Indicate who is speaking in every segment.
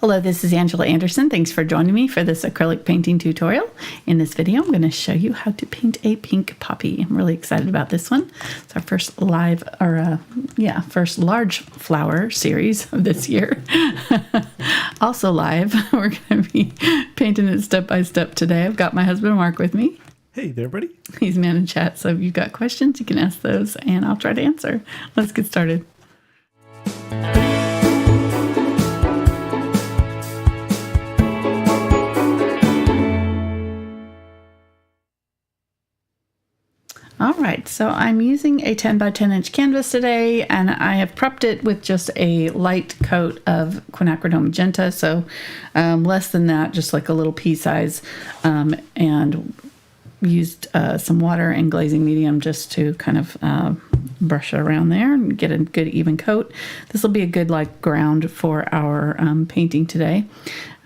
Speaker 1: Hello, this is Angela Anderson. Thanks for joining me for this acrylic painting tutorial. In this video, I'm going to show you how to paint a pink poppy. I'm really excited about this one. It's our first first large flower series of this year. Also live, we're going to be painting it step by step today. I've got my husband Mark with me.
Speaker 2: Hey there, buddy.
Speaker 1: He's man in chat, so if you've got questions, you can ask those and I'll try to answer. Let's get started. All right, so I'm using a 10 by 10 inch canvas today, and I have prepped it with just a light coat of Quinacridone Magenta, so less than that, just like a little pea size, and used some water and glazing medium just to kind of brush it around there and get a good even coat. This will be a good like ground for our painting today,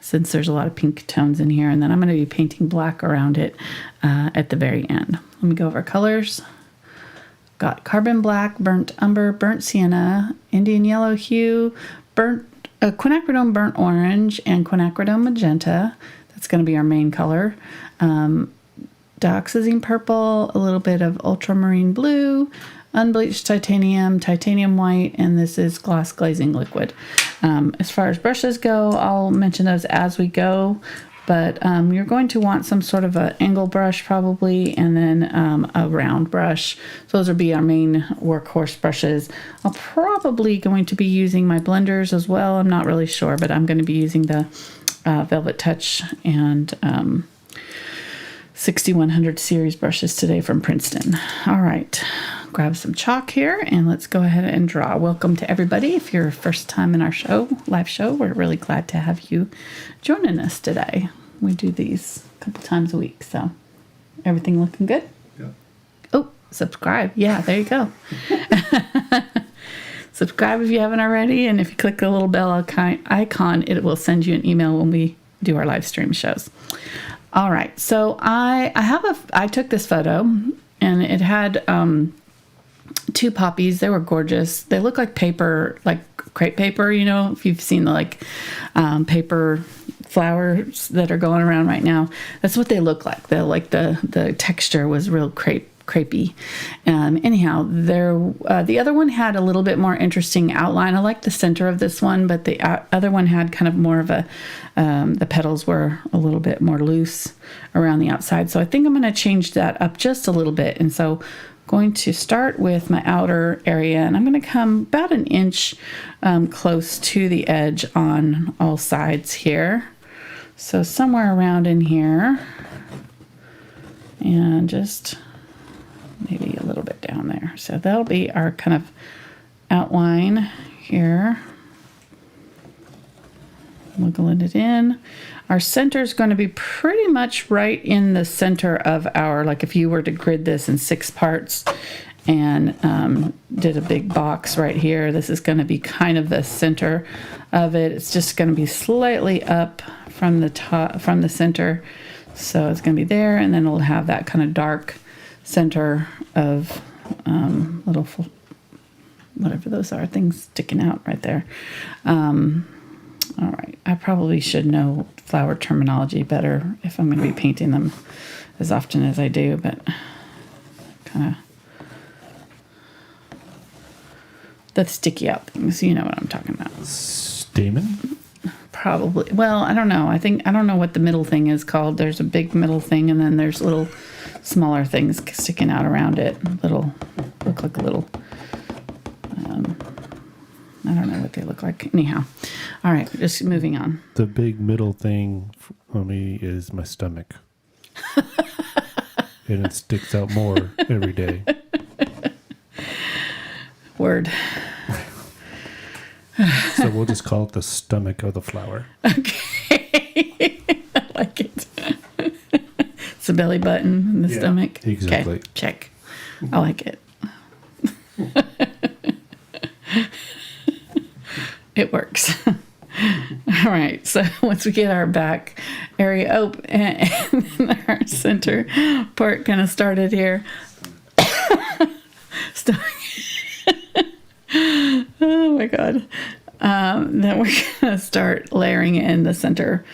Speaker 1: since there's a lot of pink tones in here, and then I'm going to be painting black around it at the very end. Let me go over colors. Got carbon black, burnt umber, burnt sienna, Indian yellow hue, quinacridone burnt orange, and quinacridone magenta. That's going to be our main color. Dioxazine purple, a little bit of ultramarine blue, unbleached titanium, titanium white, and this is gloss glazing liquid. As far as brushes go, I'll mention those as we go, but you're going to want some sort of an angle brush probably, and then a round brush. So those will be our main workhorse brushes. I'm probably going to be using my blenders as well. I'm not really sure, but I'm going to be using the VelvetTouch and 6100 series brushes today from Princeton. All right, grab some chalk here and let's go ahead and draw. Welcome to everybody. If you're first time in our live show, we're really glad to have you joining us today. We do these a couple times a week, so everything looking good?
Speaker 2: Yeah.
Speaker 1: Oh, subscribe. Yeah, there you go. Subscribe if you haven't already, and if you click the little bell icon, it will send you an email when we do our live stream shows. All right, so I took this photo, and it had two poppies. They were gorgeous. They look like paper, like crepe paper, you know, if you've seen the like paper flowers that are going around right now. That's what they look like. The texture was real crepey. Anyhow, the other one had a little bit more interesting outline. I like the center of this one, but the other one had kind of more of a the petals were a little bit more loose around the outside. So I think I'm going to change that up just a little bit. And so I'm going to start with my outer area, and I'm going to come about an inch close to the edge on all sides here. So somewhere around in here, and just maybe a little bit down there. So that'll be our kind of outline here. Wiggling it in. Our center is going to be pretty much right in the center of our, like if you were to grid this in 6 parts and did a big box right here, this is going to be kind of the center of it. It's just going to be slightly up from the top, from the center. So it's going to be there, and then it'll have that kind of dark center of little, whatever those are, things sticking out right there. All right, I probably should know flower terminology better if I'm going to be painting them as often as I do, but kind of the sticky out things, you know what I'm talking about.
Speaker 2: Stamen?
Speaker 1: Probably. Well, I don't know. I don't know what the middle thing is called. There's a big middle thing, and then there's little smaller things sticking out around it. Look like a little, I don't know what they look like. Anyhow, all right, just moving on.
Speaker 2: The big middle thing for me is my stomach. And it sticks out more every day.
Speaker 1: Word.
Speaker 2: So we'll just call it the stomach of the flower.
Speaker 1: Okay. I like it. It's the belly button and the stomach.
Speaker 2: Exactly.
Speaker 1: Okay, check. I like it. It works. All right, so once we get our back area open and our center part kind of started here. Oh my God. then we're gonna start layering in the center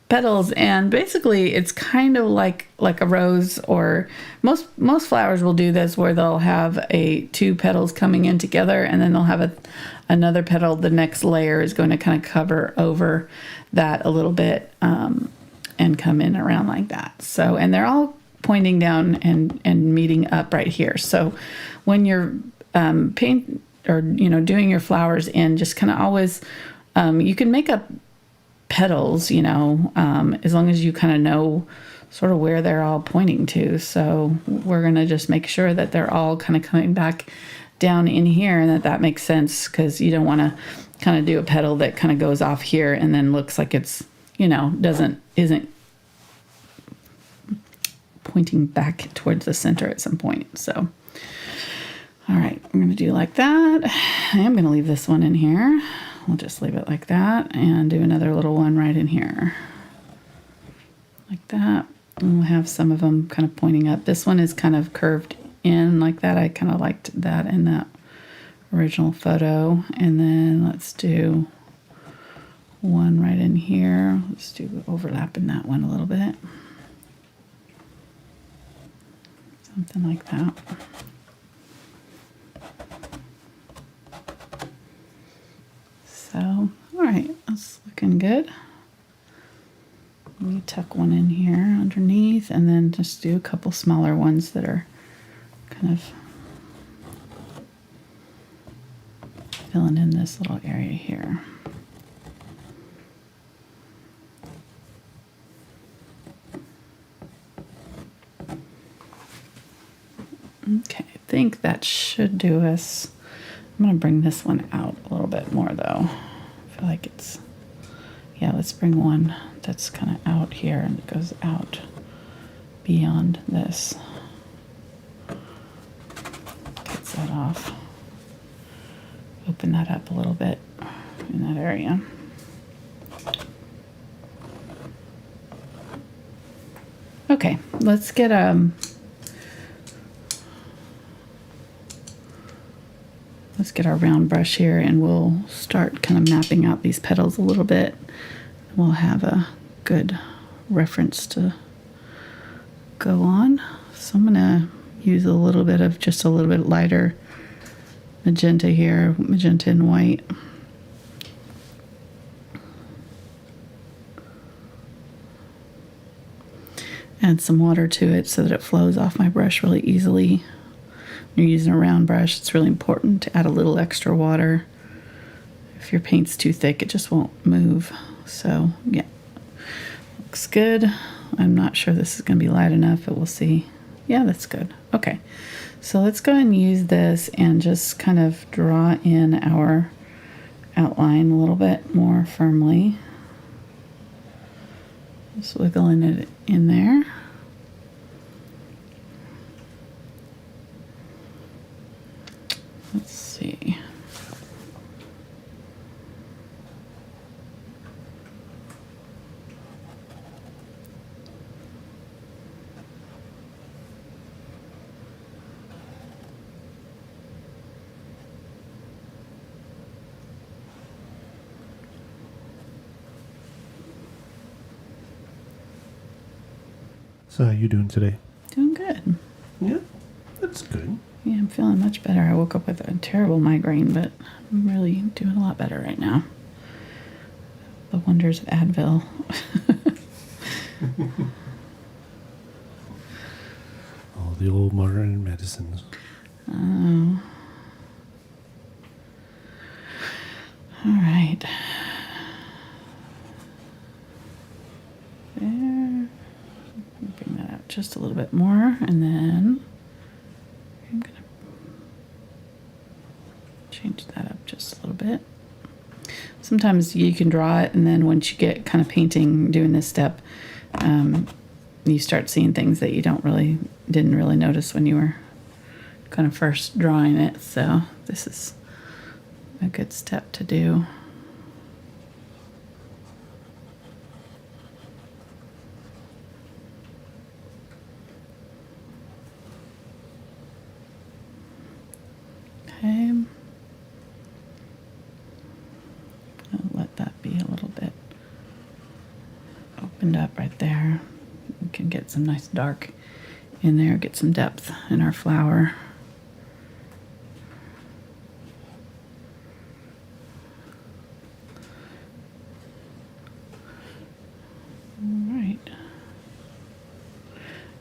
Speaker 1: petals, and basically it's kind of like a rose, or most flowers will do this, where they'll have two petals coming in together, and then they'll have another petal. The next layer is going to kind of cover over that a little bit, and come in around like that. So, and they're all pointing down and meeting up right here. So when you're paint or doing your flowers in, just kind of always you can make up petals, as long as you kind of know sort of where they're all pointing to. So we're going to just make sure that they're all kind of coming back down in here, and that makes sense, because you don't want to kind of do a petal that kind of goes off here and then looks like it's, isn't pointing back towards the center at some point. So, all right, I'm going to do like that. I am going to leave this one in here. We'll just leave it like that and do another little one right in here. Like that. And we'll have some of them kind of pointing up. This one is kind of curved in like that. I kind of liked that in that original photo. And then let's do one right in here. Let's do overlap in that one a little bit. Something like that. So, all right, that's looking good. Let me tuck one in here underneath, and then just do a couple smaller ones that are kind of filling in this little area here. Okay, I think that should do us. I'm going to bring this one out a little bit more, though. I feel like it's, yeah, let's bring one that's kind of out here and it goes out beyond this. Gets that off. Open that up a little bit in that area. Okay, let's get our round brush here, and we'll start kind of mapping out these petals a little bit. We'll have a good reference to go on. So I'm gonna use a little bit of just a little bit lighter magenta here, magenta and white. Add some water to it so that it flows off my brush really easily. When you're using a round brush, it's really important to add a little extra water. If your paint's too thick, it just won't move. So yeah, looks good. I'm not sure this is going to be light enough, but we'll see. Yeah, that's good. Okay, so let's go ahead and use this and just kind of draw in our outline a little bit more firmly. Just wiggling it in there. Let's see.
Speaker 2: So how you doing today?
Speaker 1: Doing good.
Speaker 2: Yeah, that's good.
Speaker 1: Yeah, I'm feeling much better. I woke up with a terrible migraine, but I'm really doing a lot better right now. The wonders of Advil.
Speaker 2: All the old modern medicines.
Speaker 1: Oh. All right. There. Bring that out just a little bit more, and then I'm going to change that up just a little bit. Sometimes you can draw it, and then once you get kind of painting, doing this step, you start seeing things that you didn't really notice when you were kind of first drawing it. So this is a good step to do. Okay. opened up right there. We can get some nice dark in there, get some depth in our flower. All right.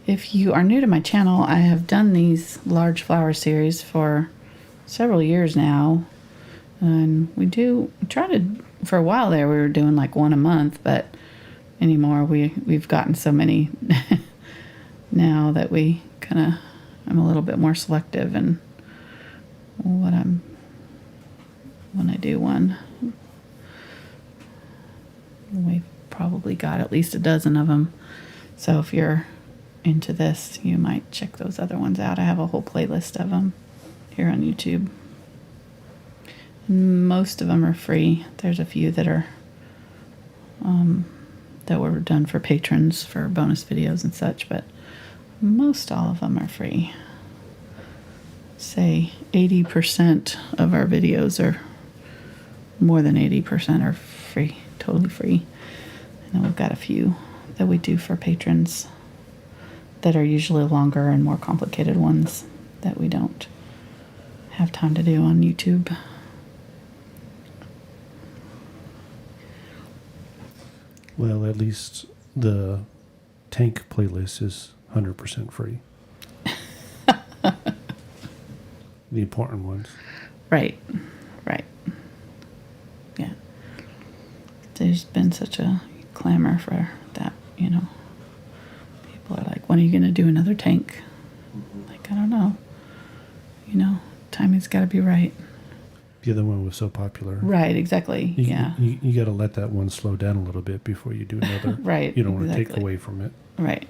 Speaker 1: If you are new to my channel, I have done these large flower series for several years now. And we try to, for a while there, we were doing like one a month, but anymore we've gotten so many now that I'm a little bit more selective in when I do one. We've probably got at least a dozen of them. So if you're into this, you might check those other ones out. I have a whole playlist of them here on YouTube. Most of them are free. There's a few that are that were done for patrons for bonus videos and such, but most all of them are free. Say 80% of our videos are, more than 80% are free, totally free. And then we've got a few that we do for patrons that are usually longer and more complicated ones that we don't have time to do on YouTube.
Speaker 2: Well, at least the tank playlist is 100% free. The important ones.
Speaker 1: Right. Yeah. There's been such a clamor for that, People are like, when are you going to do another tank? Like, I don't know. Timing's got to be right.
Speaker 2: The other one was so popular.
Speaker 1: Right, exactly. Yeah.
Speaker 2: You got to let that one slow down a little bit before you do another.
Speaker 1: Right.
Speaker 2: You don't want to take
Speaker 1: exactly.
Speaker 2: away from it.
Speaker 1: Right.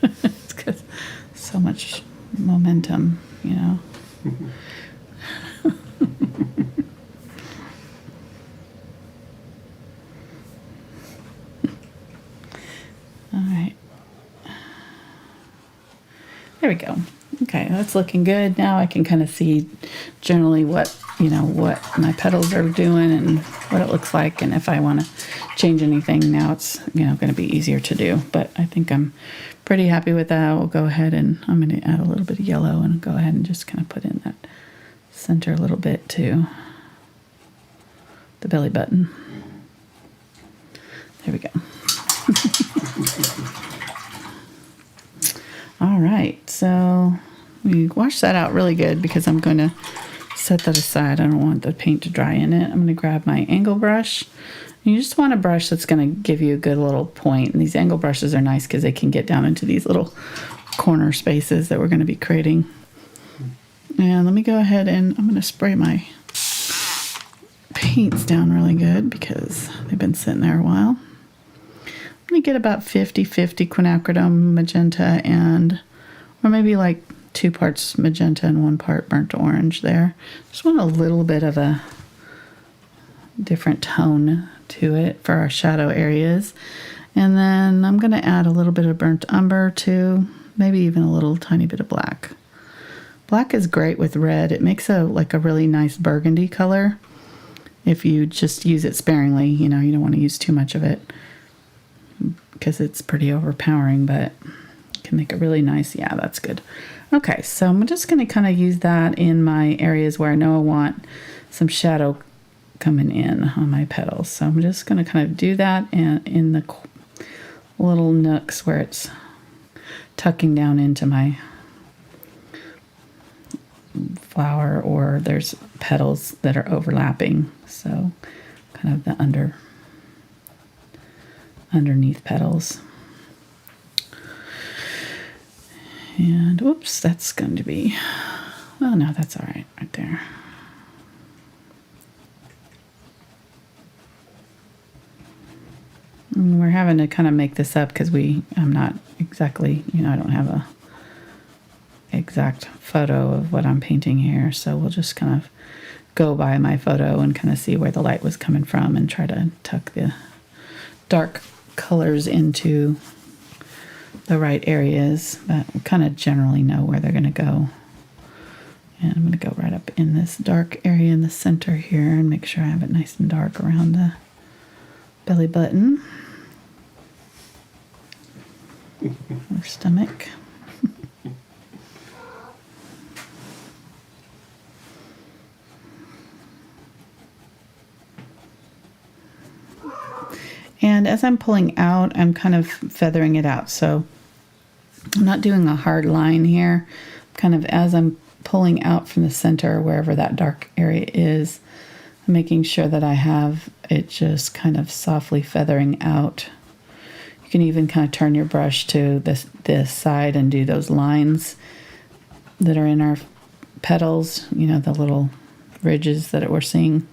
Speaker 1: It's because so much momentum, All right. There we go. Okay, that's looking good. Now I can kind of see generally what my petals are doing and what it looks like, and if I want to change anything now, it's going to be easier to do. But I think I'm pretty happy with that. We'll go ahead and I'm going to add a little bit of yellow and go ahead and just kind of put in that center a little bit to the belly button. There we go. All right, so we wash that out really good because I'm going to set that aside. I don't want the paint to dry in it. I'm going to grab my angle brush. You just want a brush that's going to give you a good little point. And these angle brushes are nice because they can get down into these little corner spaces that we're going to be creating. And let me go ahead and I'm going to spray my paints down really good because they've been sitting there a while. I'm going to get about 50-50 Quinacridone Magenta or maybe like 2 parts magenta and 1 part burnt orange there. Just want a little bit of a different tone to it for our shadow areas. And then I'm going to add a little bit of burnt umber too, maybe even a little tiny bit of black. Black is great with red. It makes a really nice burgundy color if you just use it sparingly. You don't want to use too much of it because it's pretty overpowering, but it can make it really nice. Yeah, that's good. Okay, so I'm just going to kind of use that in my areas where I know I want some shadow coming in on my petals. So I'm just going to kind of do that and in the little nooks where it's tucking down into my flower, or there's petals that are overlapping. So kind of the underneath petals. And whoops, that's going to be, well, no, that's all right there. And we're having to kind of make this up because I'm not exactly, I don't have a exact photo of what I'm painting here. So we'll just kind of go by my photo and kind of see where the light was coming from and try to tuck the dark colors into the right areas, but we kind of generally know where they're going to go. And I'm going to go right up in this dark area in the center here and make sure I have it nice and dark around belly button, or stomach. And as I'm pulling out, I'm kind of feathering it out. So I'm not doing a hard line here. Kind of as I'm pulling out from the center, wherever that dark area is, I'm making sure that I have it just kind of softly feathering out. You can even kind of turn your brush to this side and do those lines that are in our petals, you know, the little ridges that we're seeing.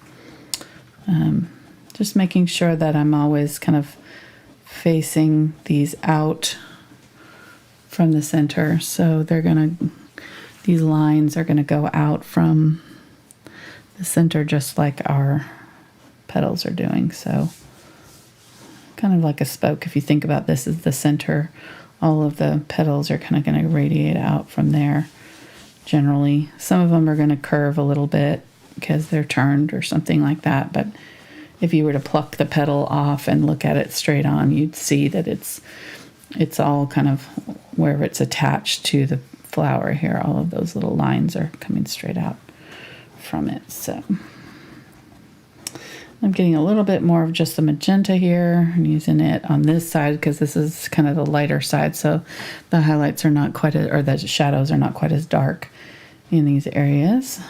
Speaker 1: Just making sure that I'm always kind of facing these out from the center. So these lines are gonna go out from the center just like our petals are doing. So kind of like a spoke. If you think about this as the center, all of the petals are kind of gonna radiate out from there generally. Some of them are gonna curve a little bit because they're turned or something like that, but if you were to pluck the petal off and look at it straight on, you'd see that it's all kind of where it's attached to the flower here. All of those little lines are coming straight out from it. So I'm getting a little bit more of just the magenta here and using it on this side because this is kind of the lighter side. So the highlights are not quite, or the shadows are not quite as dark in these areas.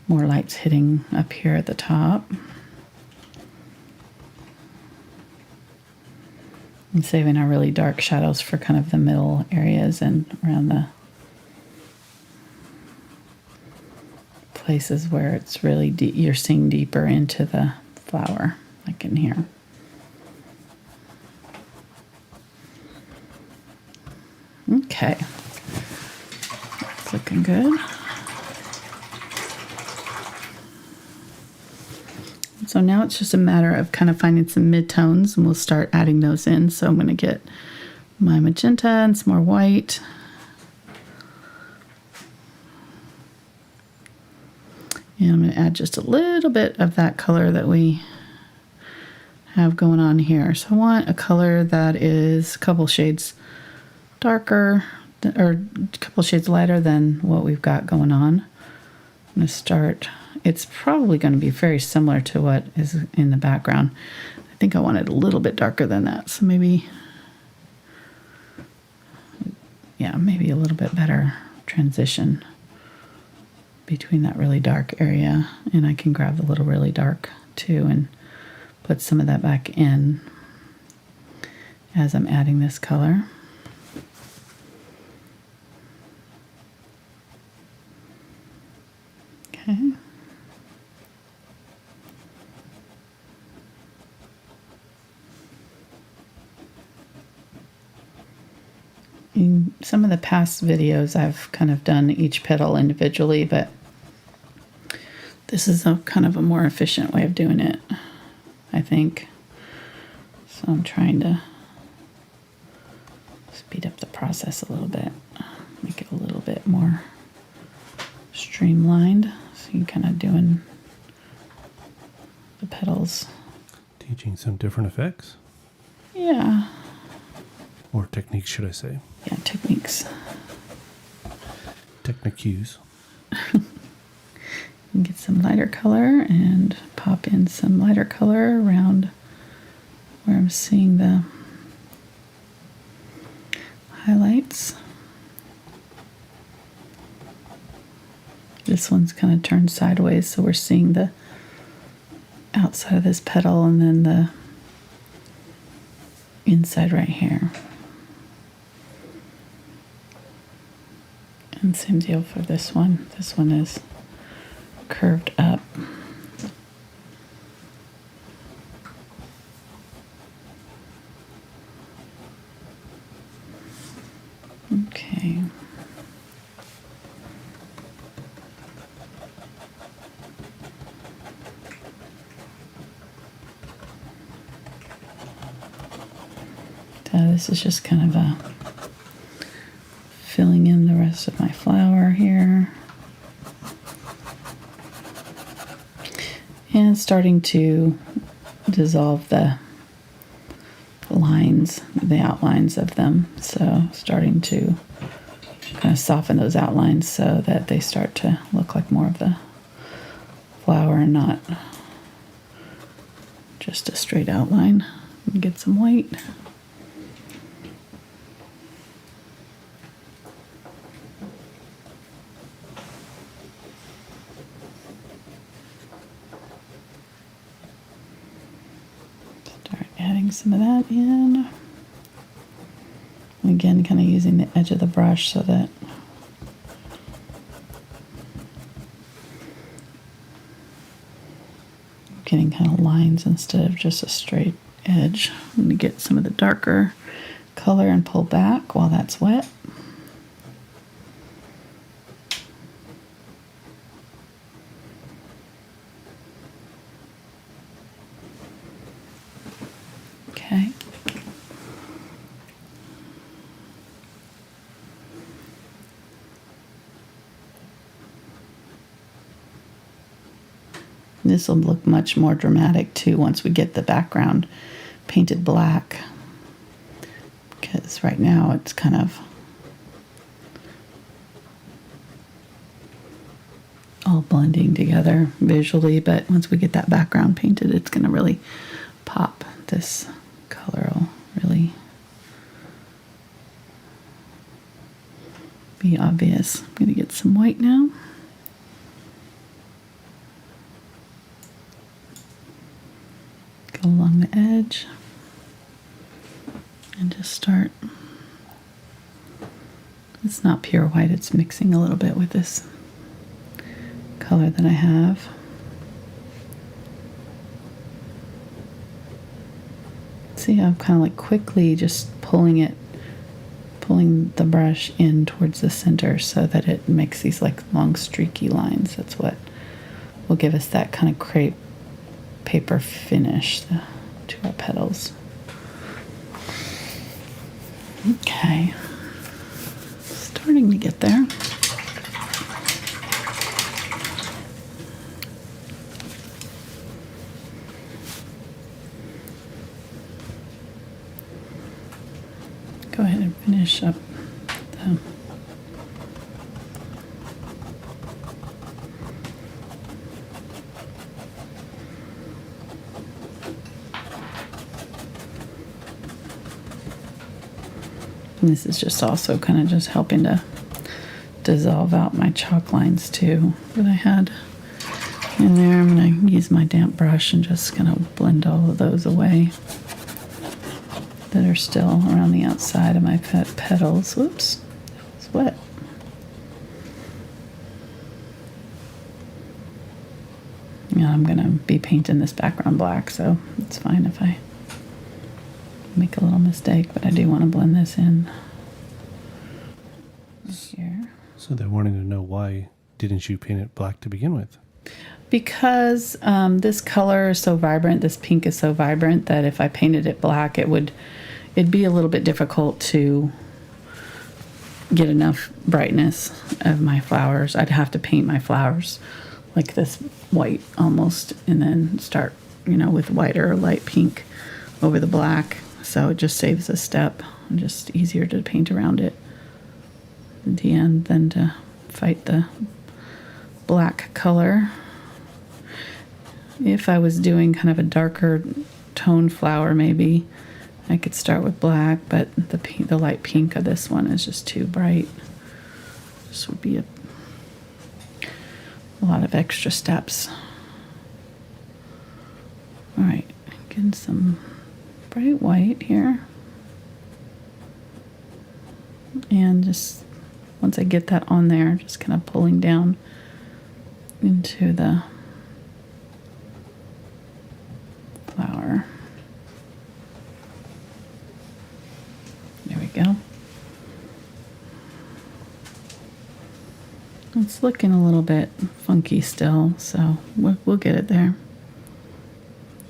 Speaker 1: More lights hitting up here at the top. And saving our really dark shadows for kind of the middle areas and around the places where it's really deep, you're seeing deeper into the flower, like in here. Okay, it's looking good. So now it's just a matter of kind of finding some mid-tones, and we'll start adding those in. So I'm going to get my magenta and some more white. And I'm going to add just a little bit of that color that we have going on here. So I want a color that is a couple shades darker, or a couple shades lighter than what we've got going on. I'm going to start. It's probably going to be very similar to what is in the background. I think I want it a little bit darker than that. So maybe, yeah, maybe a little bit better transition between that really dark area. And I can grab the little really dark too and put some of that back in as I'm adding this color. Okay. In some of the past videos, I've kind of done each petal individually, but this is a kind of a more efficient way of doing it, I think. So I'm trying to speed up the process a little bit, make it a little bit more streamlined. So you're kind of doing the petals.
Speaker 2: Teaching some different effects?
Speaker 1: Yeah.
Speaker 2: Or techniques, should I say?
Speaker 1: Yeah, techniques.
Speaker 2: Techniques.
Speaker 1: Get some lighter color and pop in some lighter color around where I'm seeing the highlights. This one's kind of turned sideways, so we're seeing the outside of this petal and then the inside right here. And same deal for this one. This one is curved up. Okay. This is just kind of a filling in the rest of my flower here. And starting to dissolve the lines, the outlines of them. So starting to kind of soften those outlines so that they start to look like more of the flower and not just a straight outline. And get some white. Start adding some of that in. Again, kind of using the edge of the brush so that I'm getting kind of lines instead of just a straight edge. I'm going to get some of the darker color and pull back while that's wet. Okay. This will look much more dramatic too once we get the background painted black, because right now it's kind of all blending together visually, but once we get that background painted, it's going to really pop. This color will really be obvious. I'm going to get some white now. Go along the edge and just start. It's not pure white, it's mixing a little bit with this color that I have. See, I'm kind of like quickly just pulling the brush in towards the center so that it makes these like long streaky lines. That's what will give us that kind of crepe paper finish to our petals. Okay, starting to get there. Go ahead and finish up the and this is just also kind of just helping to dissolve out my chalk lines too that I had in there. I'm going to use my damp brush and just kind of blend all of those away that are still around the outside of my petals. Whoops, that was wet. Yeah, I'm going to be painting this background black, so it's fine if I make a little mistake, but I do want to blend this in here.
Speaker 2: So they're wanting to know, why didn't you paint it black to begin with?
Speaker 1: Because this color is so vibrant, this pink is so vibrant that if I painted it black, it'd be a little bit difficult to get enough brightness of my flowers. I'd have to paint my flowers like this white almost, and then start, with whiter or light pink over the black. So it just saves a step, and just easier to paint around it at the end than to fight the black color. If I was doing kind of a darker tone flower, maybe I could start with black, but the light pink of this one is just too bright. This would be a lot of extra steps. All right, getting some bright white here, and just once I get that on there, just kind of pulling down into the flower. There we go. It's looking a little bit funky still, so we'll get it there.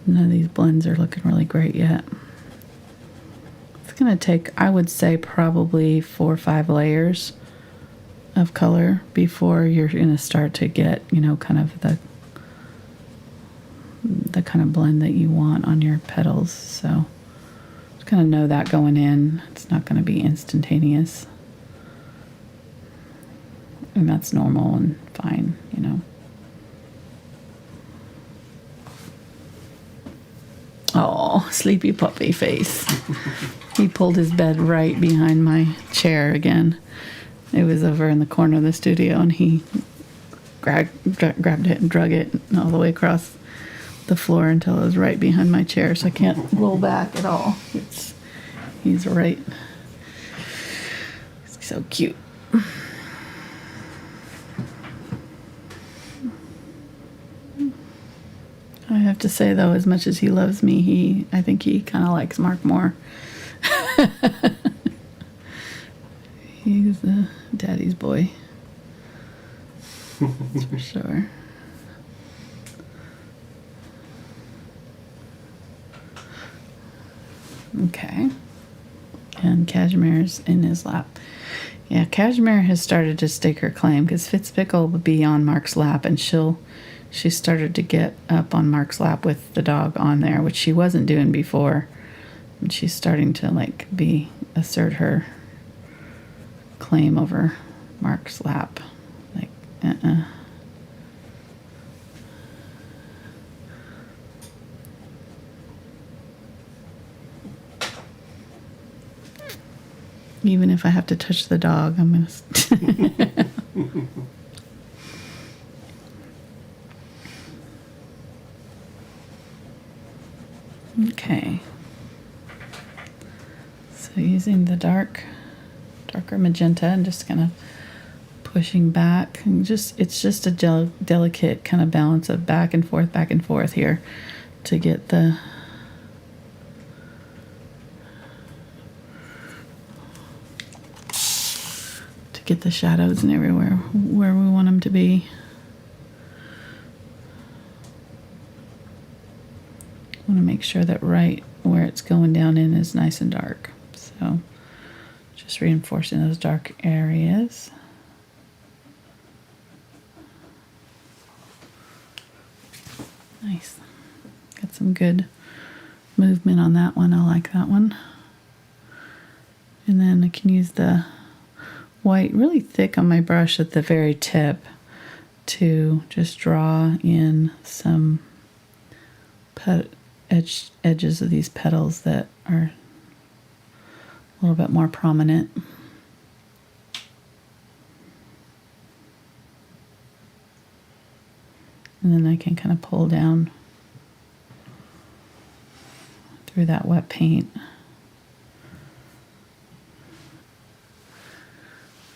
Speaker 1: None of these blends are looking really great yet. It's going to take, I would say, probably 4 or 5 layers of color before you're going to start to get, kind of the kind of blend that you want on your petals. So just kind of know that going in. It's not going to be instantaneous. And that's normal and fine, you know. Oh, sleepy puppy face. He pulled his bed right behind my chair again. It was over in the corner of the studio, and he grabbed it and drug it all the way across the floor until it was right behind my chair, so I can't roll back at all. He's right. He's so cute. I have to say, though, as much as he loves me, I think he kind of likes Mark more. He's daddy's boy. For sure. Okay. And Cashmere's in his lap. Yeah, Cashmere has started to stake her claim because Fitzpickle would be on Mark's lap, and she started to get up on Mark's lap with the dog on there, which she wasn't doing before. And she's starting to assert her claim over Mark's lap. Even if I have to touch the dog, I'm gonna. Okay. So using the darker magenta and just kind of pushing back, and it's just a delicate kind of balance of back and forth here to get the shadows and everywhere where we want them to be. Want to make sure that right where it's going down in is nice and dark. So just reinforcing those dark areas. Nice. Got some good movement on that one. I like that one. And then I can use the white really thick on my brush at the very tip to just draw in some edges of these petals that are a little bit more prominent. And then I can kind of pull down through that wet paint.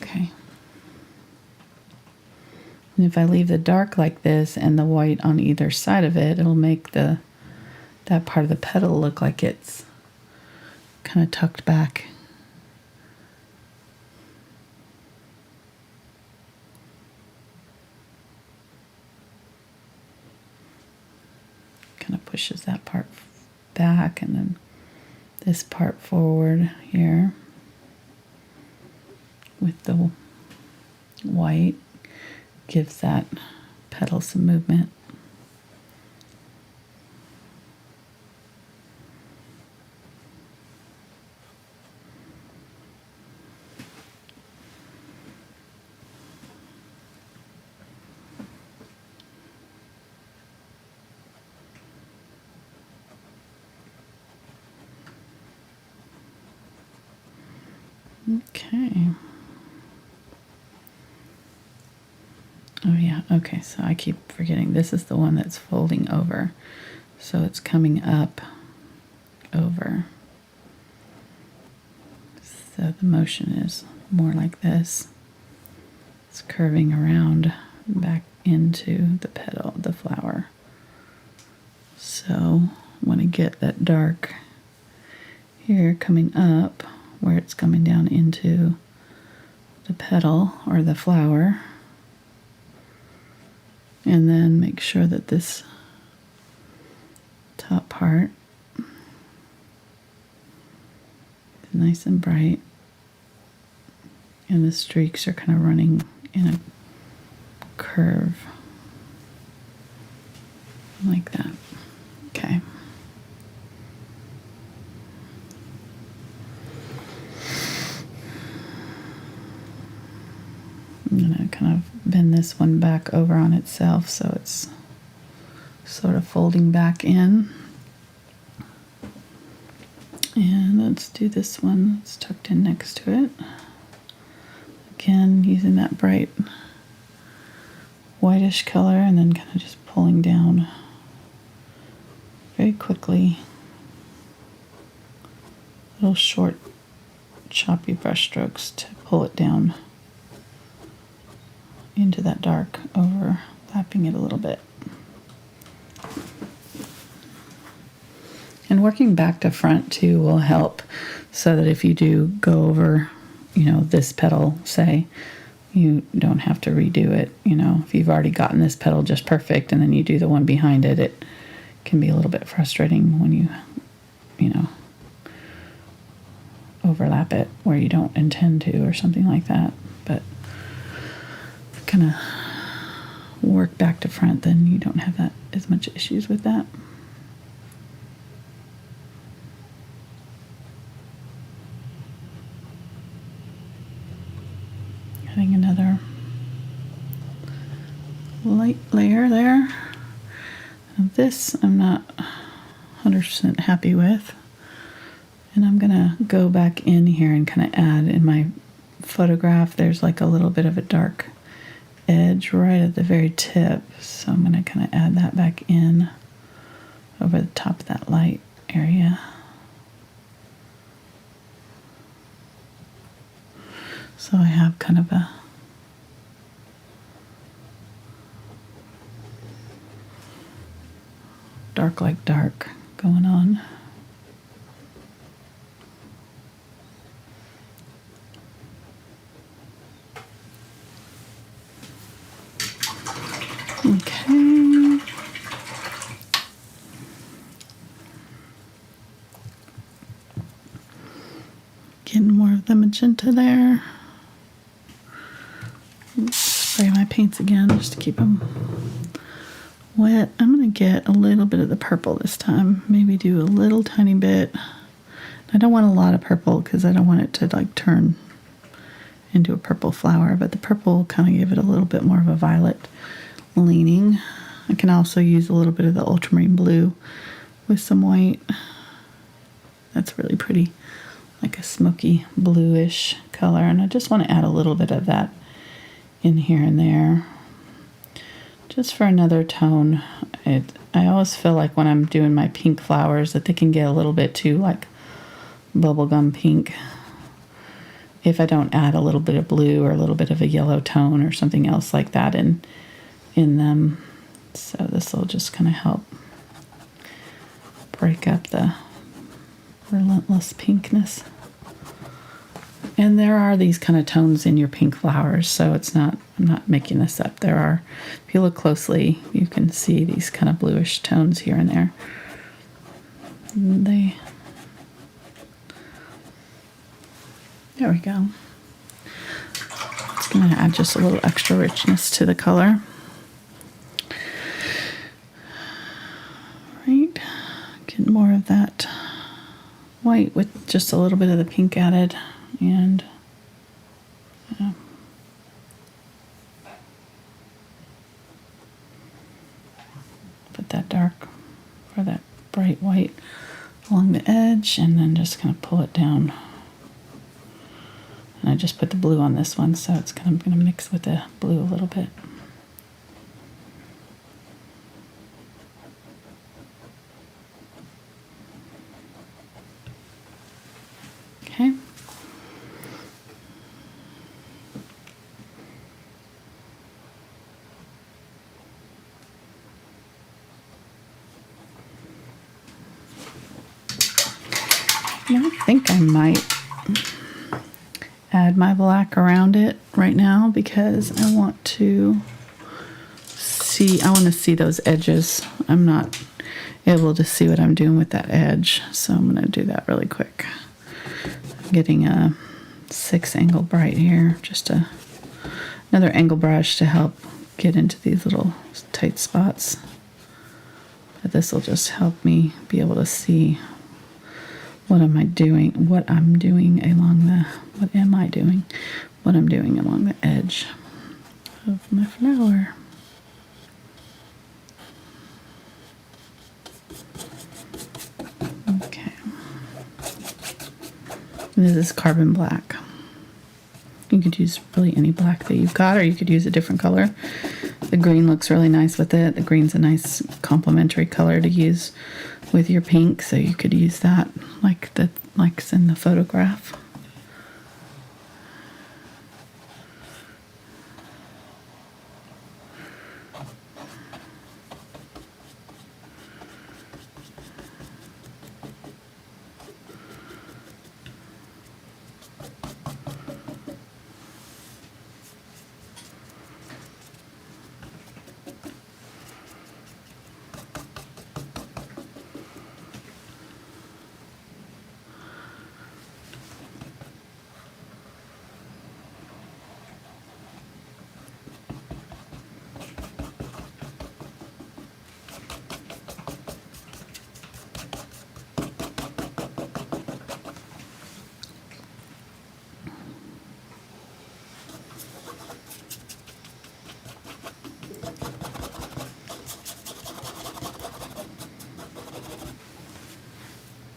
Speaker 1: Okay. And if I leave the dark like this and the white on either side of it, it'll make that part of the petal look like it's kind of tucked back. Kind of pushes that part back and then this part forward here with the white. Gives that petal some movement. Okay. Oh yeah, okay, so I keep forgetting. This is the one that's folding over. So it's coming up over. So the motion is more like this. It's curving around back into the petal, the flower. So I want to get that dark here coming up where it's coming down into the petal or the flower. And then make sure that this top part is nice and bright. And the streaks are kind of running in a curve like that. this one back over on itself so it's sort of folding back in. And let's do this one. It's tucked in next to it. Again, using that bright whitish color and then kind of just pulling down very quickly. Little short, choppy brush strokes to pull it down into that dark, overlapping it a little bit. And working back to front too will help, so that if you do go over, you know, this petal, say, you don't have to redo it. You know, if you've already gotten this petal just perfect and then you do the one behind it, it can be a little bit frustrating when you know, overlap it where you don't intend to or something like that. But kind of work back to front, then you don't have that as much issues with that. Adding another light layer there. Now this I'm not 100% happy with, and I'm gonna go back in here and kind of add in my photograph. There's like a little bit of a dark edge right at the very tip, so I'm gonna kind of add that back in over the top of that light area. So I have kind of a dark like dark going on. Okay. Getting more of the magenta there. Spray my paints again just to keep them wet. I'm going to get a little bit of the purple this time. Maybe do a little tiny bit. I don't want a lot of purple because I don't want it to like turn into a purple flower, but the purple kind of gave it a little bit more of a violet leaning. I can also use a little bit of the Ultramarine Blue with some white. That's really pretty, like a smoky bluish color, and I just want to add a little bit of that in here and there just for another tone. I always feel like when I'm doing my pink flowers that they can get a little bit too like bubblegum pink if I don't add a little bit of blue or a little bit of a yellow tone or something else like that in them. So this will just kind of help break up the relentless pinkness. And there are these kind of tones in your pink flowers, so it's not, I'm not making this up. There are, if you look closely, you can see these kind of bluish tones here and there. There we go. It's going to add just a little extra richness to the color. Right, get more of that white with just a little bit of the pink added, and put that dark or that bright white along the edge, and then just kind of pull it down. And I just put the blue on this one, so it's kind of going to mix with the blue a little bit. Okay. I think I might add my black around it right now because I want to see those edges. I'm not able to see what I'm doing with that edge, so I'm going to do that really quick. I'm getting a 6 angle bright here, just another angle brush to help get into these little tight spots. But this will just help me be able to see what am I doing along the edge. of my flower. Okay. And this is carbon black. You could use really any black that you've got, or you could use a different color. The green looks really nice with it. The green's a nice complementary color to use with your pink, so you could use that like's in the photograph.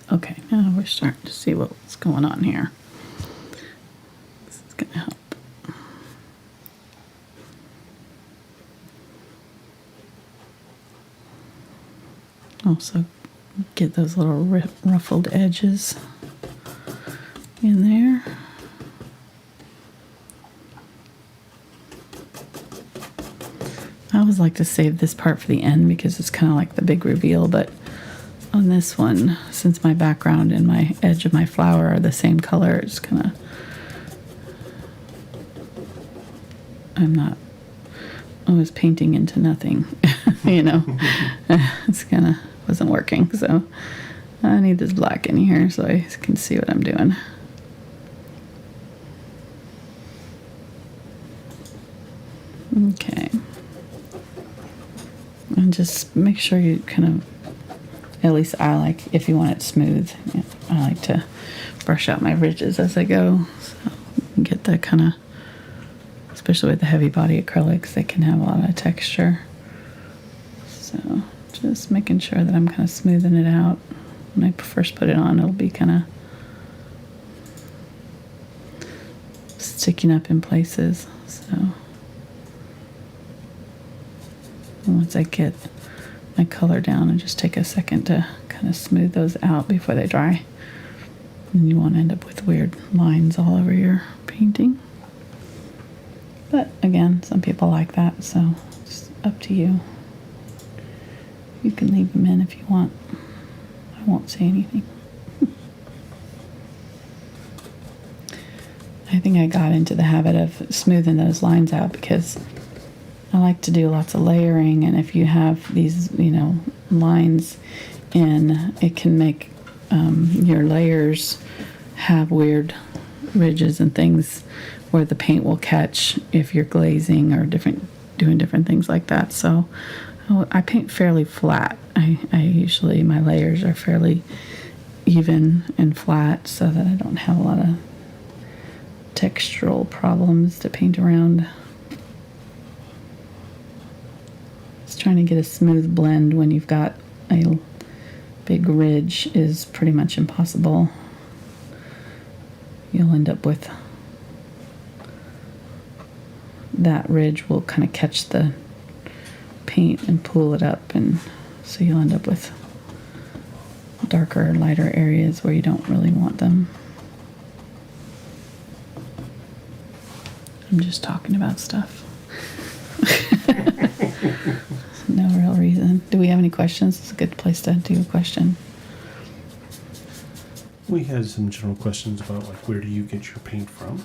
Speaker 1: Okay, now we're starting to see what's going on here. This is going to help. Also, get those little ruffled edges in there. I always like to save this part for the end because it's kind of like the big reveal, but on this one, since my background and my edge of my flower are the same color, it's kind of, I was painting into nothing, you know. It's kind of wasn't working, so I need this black in here so I can see what I'm doing. Okay. And just make sure you kind of, at least I like, if you want it smooth, I like to brush out my ridges as I go, so you can get that kind of, especially with the heavy body acrylics, they can have a lot of texture. So just making sure that I'm kind of smoothing it out. When I first put it on, it'll be kind of sticking up in places. So once I get my color down, and just take a second to kind of smooth those out before they dry. And you won't end up with weird lines all over your painting. But again, some people like that, so it's up to you. You can leave them in if you want. I won't say anything. I think I got into the habit of smoothing those lines out because I like to do lots of layering, and if you have these, lines in, it can make your layers have weird ridges and things where the paint will catch if you're glazing or doing different things like that. So I paint fairly flat. I usually, my layers are fairly even and flat so that I don't have a lot of textural problems to paint around. Just trying to get a smooth blend when you've got a big ridge is pretty much impossible. You'll end up with that ridge will kind of catch the paint and pull it up, and so you'll end up with darker, lighter areas where you don't really want them. I'm just talking about stuff. No real reason. Do we have any questions? It's a good place to do a question.
Speaker 2: We had some general questions about where do you get your paint from?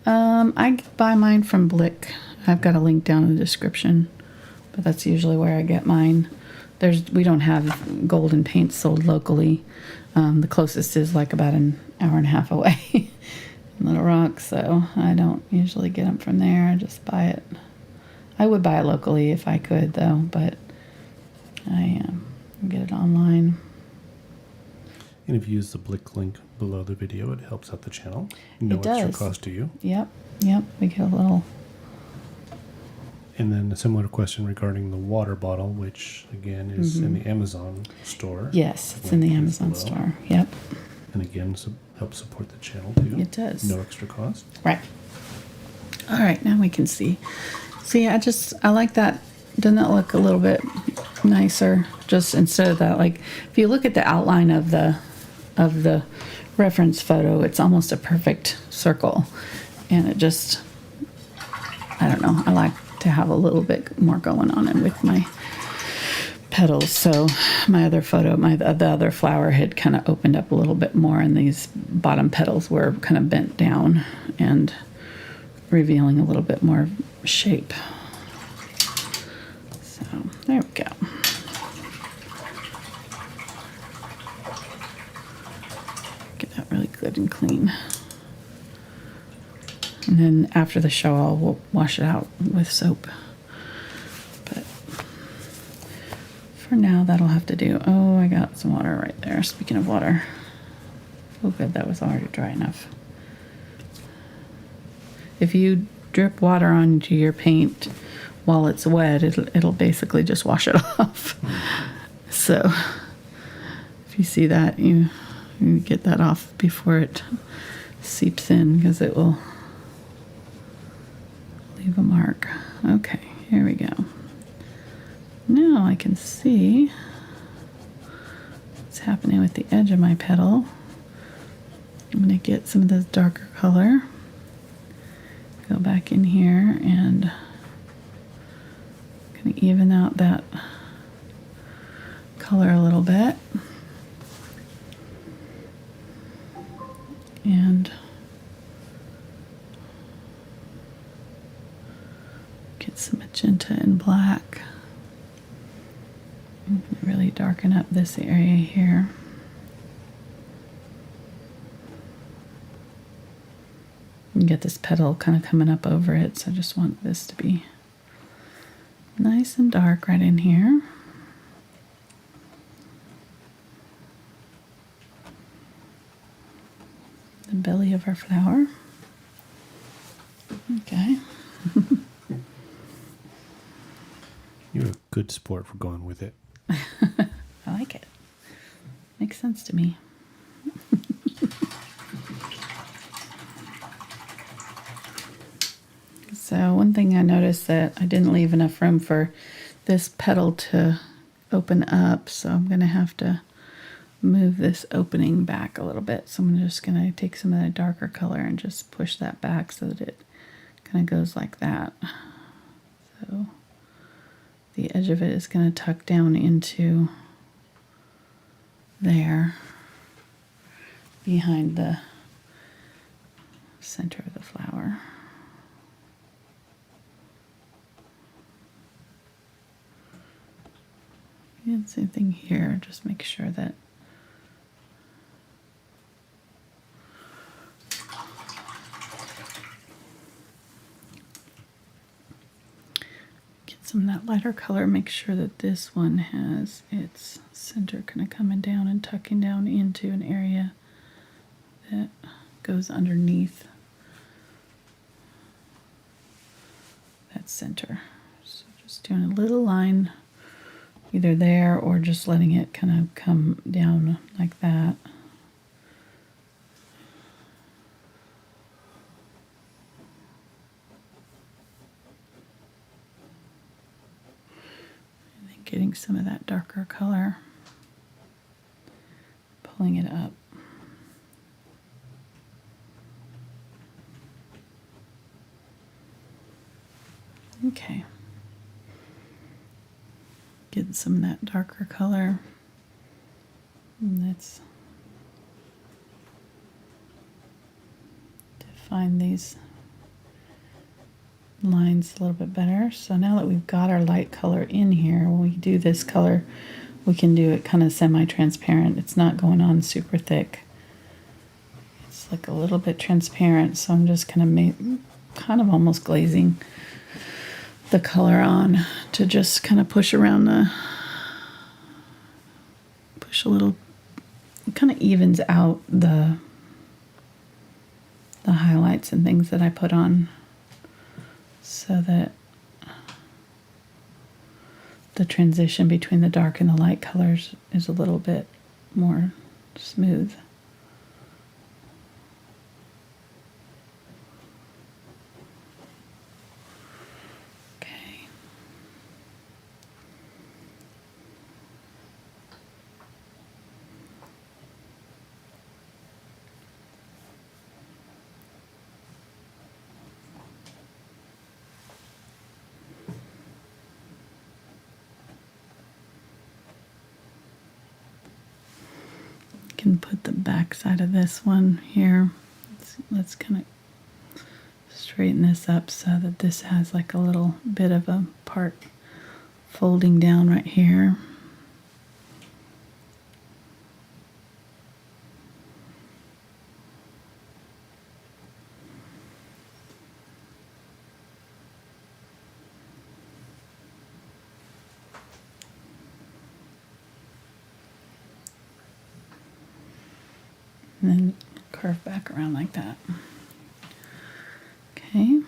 Speaker 1: I buy mine from Blick. I've got a link down in the description, but that's usually where I get mine. We don't have golden paint sold locally. The closest is about an hour and a half away in Little Rock, so I don't usually get them from there. I just buy it. I would buy it locally if I could, though, but I get it online.
Speaker 2: And if you use the Blick link below the video, it helps out the channel. No
Speaker 1: It
Speaker 2: extra
Speaker 1: does.
Speaker 2: cost to you.
Speaker 1: Yep. We get a little
Speaker 2: And then a similar question regarding the water bottle, which again is in the Amazon store.
Speaker 1: Yes, it's in the
Speaker 2: Link is
Speaker 1: Amazon
Speaker 2: below.
Speaker 1: store. Yep,
Speaker 2: And again, helps support the channel too.
Speaker 1: it does.
Speaker 2: No extra cost.
Speaker 1: Right. All right, now we can see. See, I like that. Doesn't that look a little bit nicer? Just instead of that, like if you look at the outline of the reference photo, it's almost a perfect circle, and it just, I don't know. I like to have a little bit more going on it with my petals. So my other photo, the other flower had kind of opened up a little bit more, and these bottom petals were kind of bent down and revealing a little bit more shape. So there we go. Get that really good and clean. And then after the show, we'll wash it out with soap. But for now, that'll have to do. Oh, I got some water right there. Speaking of water. Oh, good. That was already dry enough. If you drip water onto your paint while it's wet, it'll basically just wash it off. So if you see that, you get that off before it seeps in, because it will leave a mark. Okay, here we go. Now I can see what's happening with the edge of my petal. I'm going to get some of this darker color. Go back in here and kind of even out that color a little bit. And get some magenta and black. I'm gonna really darken up this area here. And get this petal kind of coming up over it, so I just want this to be nice and dark right in here. The belly of our flower. Okay.
Speaker 2: You're a good sport for going with it.
Speaker 1: I like it. Makes sense to me. So one thing I noticed that I didn't leave enough room for this petal to open up, so I'm going to have to move this opening back a little bit. So I'm just going to take some of that darker color and just push that back so that it kind of goes like that. So the edge of it is going to tuck down into there behind the center of the flower. And same thing here, just make sure that get some of that lighter color, make sure that this one has its center kind of coming down and tucking down into an area that goes underneath that center. So just doing a little line either there or just letting it kind of come down like that. And then getting some of that darker color, pulling it up. Okay. Get some of that darker color. And let's define these lines a little bit better. So now that we've got our light color in here, when we do this color, we can do it kind of semi-transparent. It's not going on super thick. It's like a little bit transparent, so I'm just kind of almost glazing the color on to just kind of push around push a little, it kind of evens out the highlights and things that I put on, so that the transition between the dark and the light colors is a little bit more smooth. Okay. Can put the back side of this one here. Let's kind of straighten this up so that this has like a little bit of a part folding down right here. And then curve back around like that. Okay.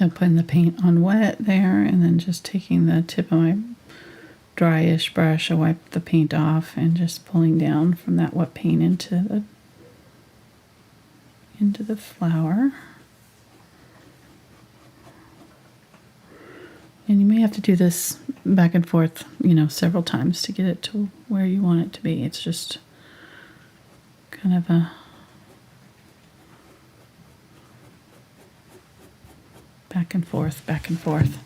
Speaker 1: And putting the paint on wet there, and then just taking the tip of my dryish brush, I wipe the paint off and just pulling down from that wet paint into the flower. And you may have to do this back and forth, several times to get it to where you want it to be. It's just kind of a back and forth, back and forth.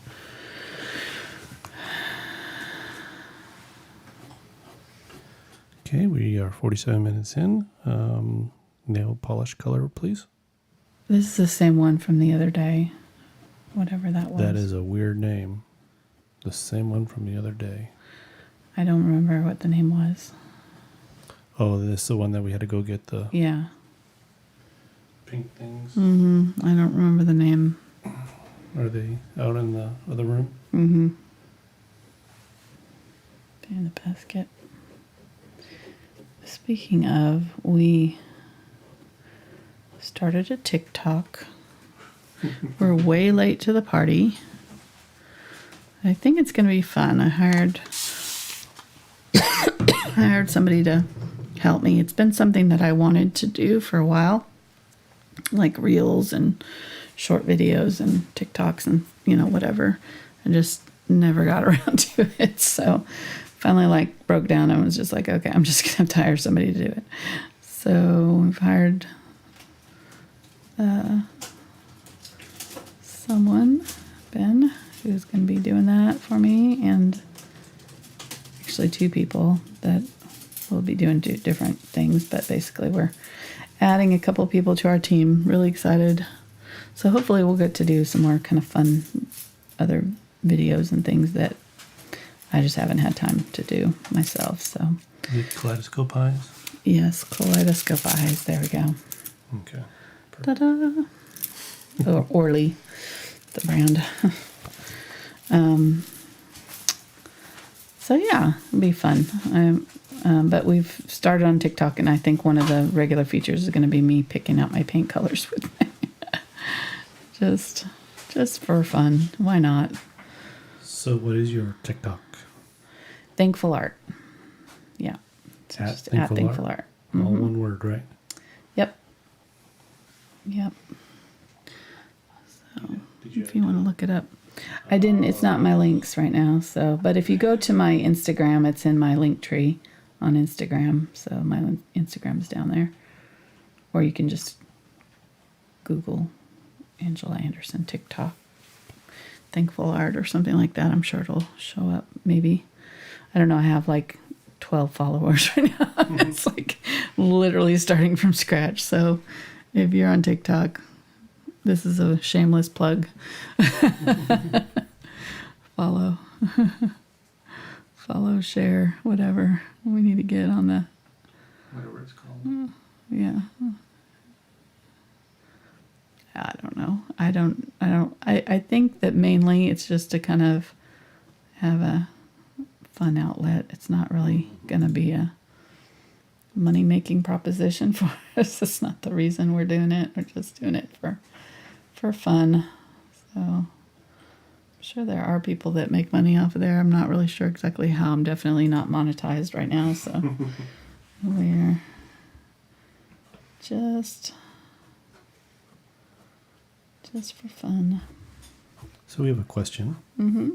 Speaker 2: Okay, we are 47 minutes in. Nail polish color, please.
Speaker 1: This is the same one from the other day, whatever that was.
Speaker 2: That is a weird name. The same one from the other day.
Speaker 1: I don't remember what the name was.
Speaker 2: Oh, this is the one that we had to go get the
Speaker 1: Yeah.
Speaker 2: pink things.
Speaker 1: I don't remember the name.
Speaker 2: Are they out in the other room?
Speaker 1: In the basket. Speaking of, we started a TikTok. We're way late to the party. I think it's going to be fun. I hired somebody to help me. It's been something that I wanted to do for a while, like reels and short videos and TikToks and whatever. I just never got around to it. So finally broke down and was just like, okay, I'm just gonna have to hire somebody to do it. So we've hired someone, Ben, who's gonna be doing that for me, and actually two people that will be doing two different things, but basically we're adding a couple people to our team. Really excited. So hopefully we'll get to do some more kind of fun other videos and things that I just haven't had time to do myself. So
Speaker 2: Kaleidoscope eyes?
Speaker 1: Yes, Kaleidoscope eyes. There we go.
Speaker 2: Okay.
Speaker 1: Ta-da! Or Orly, the brand. So yeah, it'll be fun. But we've started on TikTok, and I think one of the regular features is going to be me picking out my paint colors with me. Just for fun. Why not?
Speaker 2: So what is your TikTok?
Speaker 1: Thankful Art. Yeah.
Speaker 2: At Thankful
Speaker 1: Art.
Speaker 2: All one word, right?
Speaker 1: Yep. So if you want to look it up. I didn't, it's not my links right now. So, but if you go to my Instagram, it's in my link tree on Instagram. So my Instagram's down there. Or you can just Google Angela Anderson TikTok Thankful Art or something like that. I'm sure it'll show up. Maybe. I don't know. I have 12 followers right now. It's literally starting from scratch. So if you're on TikTok, this is a shameless plug. Follow. Follow, share, whatever. We need to get on the,
Speaker 3: Whatever it's called.
Speaker 1: yeah. I don't know. I think that mainly it's just to kind of have a fun outlet. It's not really going to be a money-making proposition for us. That's not the reason we're doing it. We're just doing it for fun. So I'm sure there are people that make money off of there. I'm not really sure exactly how. I'm definitely not monetized right now, so we're just for fun.
Speaker 2: So we have a question.
Speaker 1: Mm-hmm.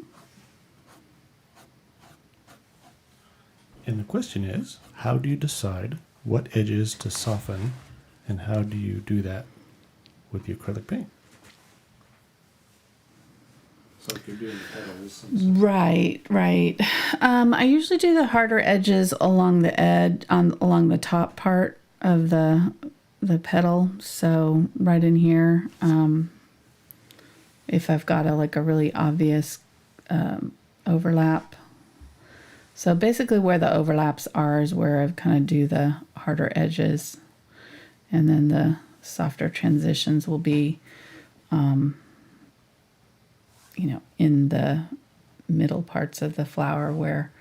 Speaker 2: And the question is, how do you decide what edges to soften, and how do you do that with the acrylic paint?
Speaker 3: So if you're doing petals and stuff.
Speaker 1: Right. I usually do the harder edges along the along the top part of the petal. So right in here, if I've got a really obvious overlap. So basically where the overlaps are is where I kind of do the harder edges, and then the softer transitions will be, in the middle parts of the flower where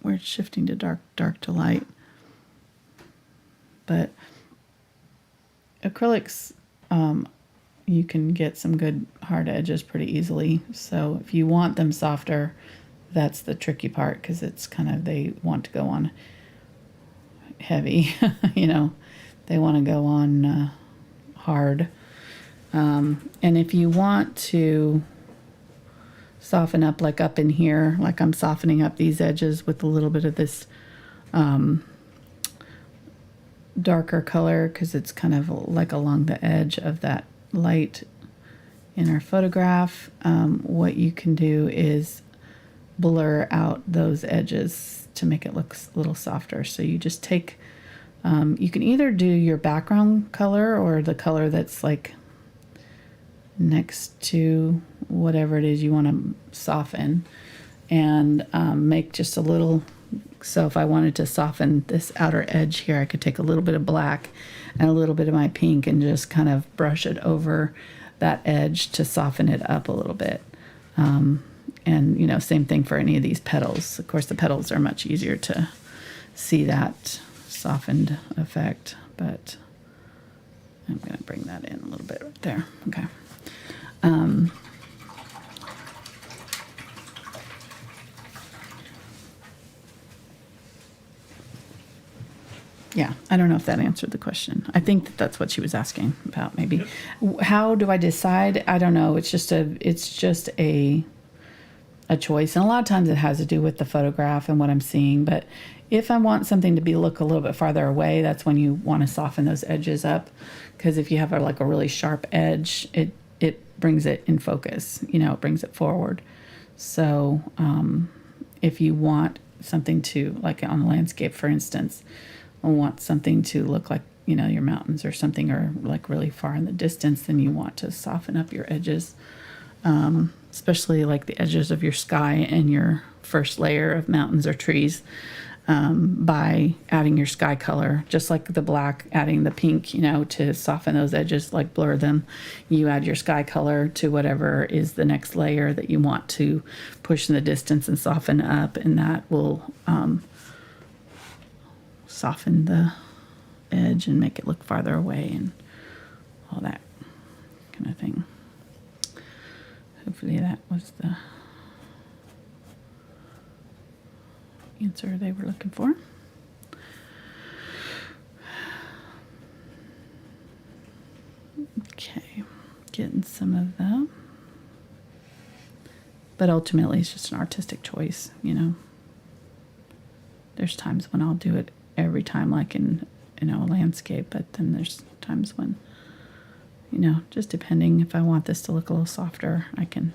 Speaker 1: it's shifting to dark to light. But acrylics, you can get some good hard edges pretty easily. So if you want them softer, that's the tricky part, because it's kind of, they want to go on heavy, they want to go on hard. And if you want to soften up, like up in here, like I'm softening up these edges with a little bit of this darker color, because it's kind of like along the edge of that light in our photograph, what you can do is blur out those edges to make it look a little softer. So you just take, you can either do your background color or the color that's like next to whatever it is you want to soften, and make just a little. So if I wanted to soften this outer edge here, I could take a little bit of black and a little bit of my pink and just kind of brush it over that edge to soften it up a little bit. And, same thing for any of these petals. Of course, the petals are much easier to see that softened effect, but I'm going to bring that in a little bit right there. Okay. Yeah, I don't know if that answered the question. I think that's what she was asking about, maybe. Yep. How do I decide? I don't know. It's just a choice, and a lot of times it has to do with the photograph and what I'm seeing. But if I want something to look a little bit farther away, that's when you want to soften those edges up, because if you have a really sharp edge, it brings it in focus. It brings it forward. So if you want something to, like on a landscape, for instance, I want something to look like, your mountains or something, or like really far in the distance, then you want to soften up your edges, especially like the edges of your sky and your first layer of mountains or trees, by adding your sky color, just like the black, adding the pink, to soften those edges, like blur them. You add your sky color to whatever is the next layer that you want to push in the distance and soften up, and that will soften the edge and make it look farther away and all that kind of thing. Hopefully that was the answer they were looking for. Okay, getting some of that. But ultimately it's just an artistic choice, There's times when I'll do it every time, like in a landscape, but then there's times when, just depending, if I want this to look a little softer, I can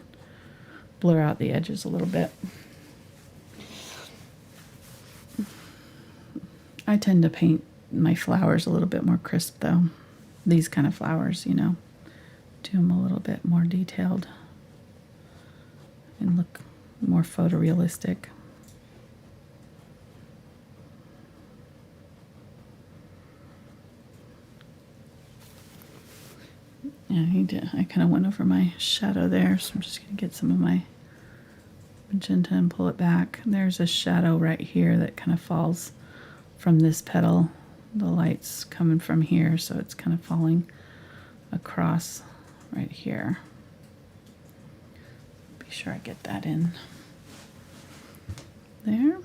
Speaker 1: blur out the edges a little bit. I tend to paint my flowers a little bit more crisp, though. These kind of flowers, do them a little bit more detailed. and look more photorealistic. Yeah, I kind of went over my shadow there, so I'm just going to get some of my magenta and pull it back. There's a shadow right here that kind of falls from this petal. The light's coming from here, so it's kind of falling across right here. Be sure I get that in there.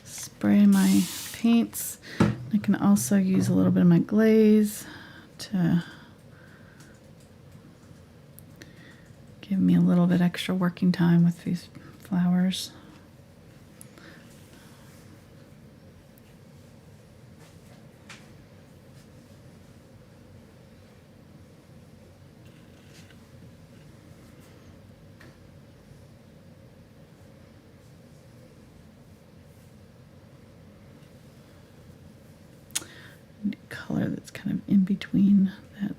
Speaker 1: Spray my paints. I can also use a little bit of my glaze to give me a little bit extra working time with these flowers. Color that's kind of in between that.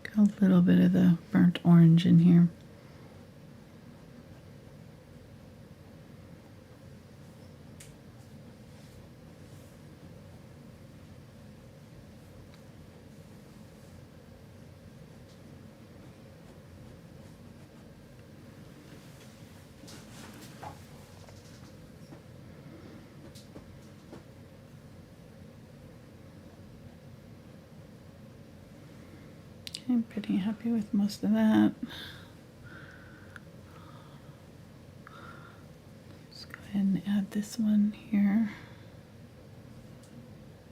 Speaker 1: Got a little bit of the burnt orange in here. I'm pretty happy with most of that. Let's go ahead and add this one here.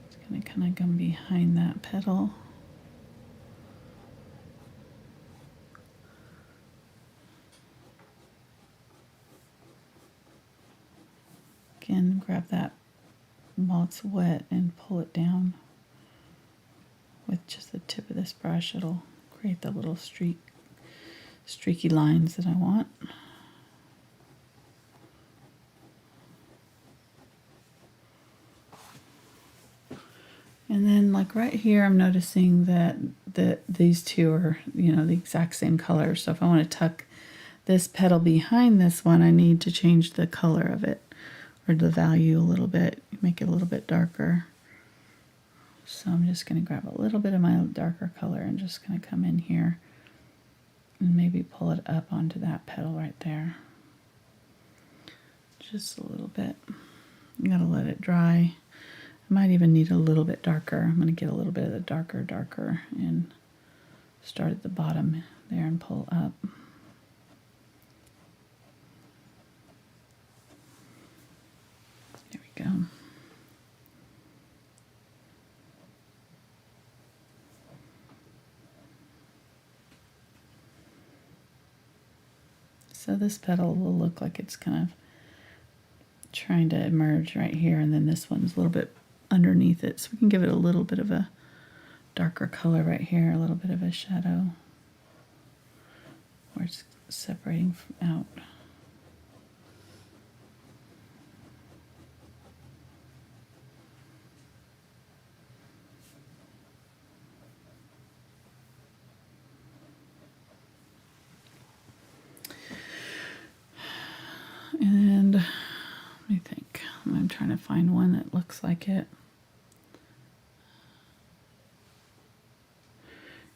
Speaker 1: It's gonna kind of come behind that petal. Again, grab that while it's wet and pull it down with just the tip of this brush. It'll create the little streaky lines that I want. And then like right here, I'm noticing that these two are, you know, the exact same color. So if I want to tuck this petal behind this one, I need to change the color of it or the value a little bit, make it a little bit darker. So I'm just going to grab a little bit of my darker color and just going to come in here and maybe pull it up onto that petal right there. Just a little bit. You got to let it dry. I might even need a little bit darker. I'm going to get a little bit of the darker and start at the bottom there and pull up. There we go. So this petal will look like it's kind of trying to emerge right here, and then this one's a little bit underneath it. So we can give it a little bit of a darker color right here, a little bit of a shadow where it's separating out. And let me think. I'm trying to find one that looks like it.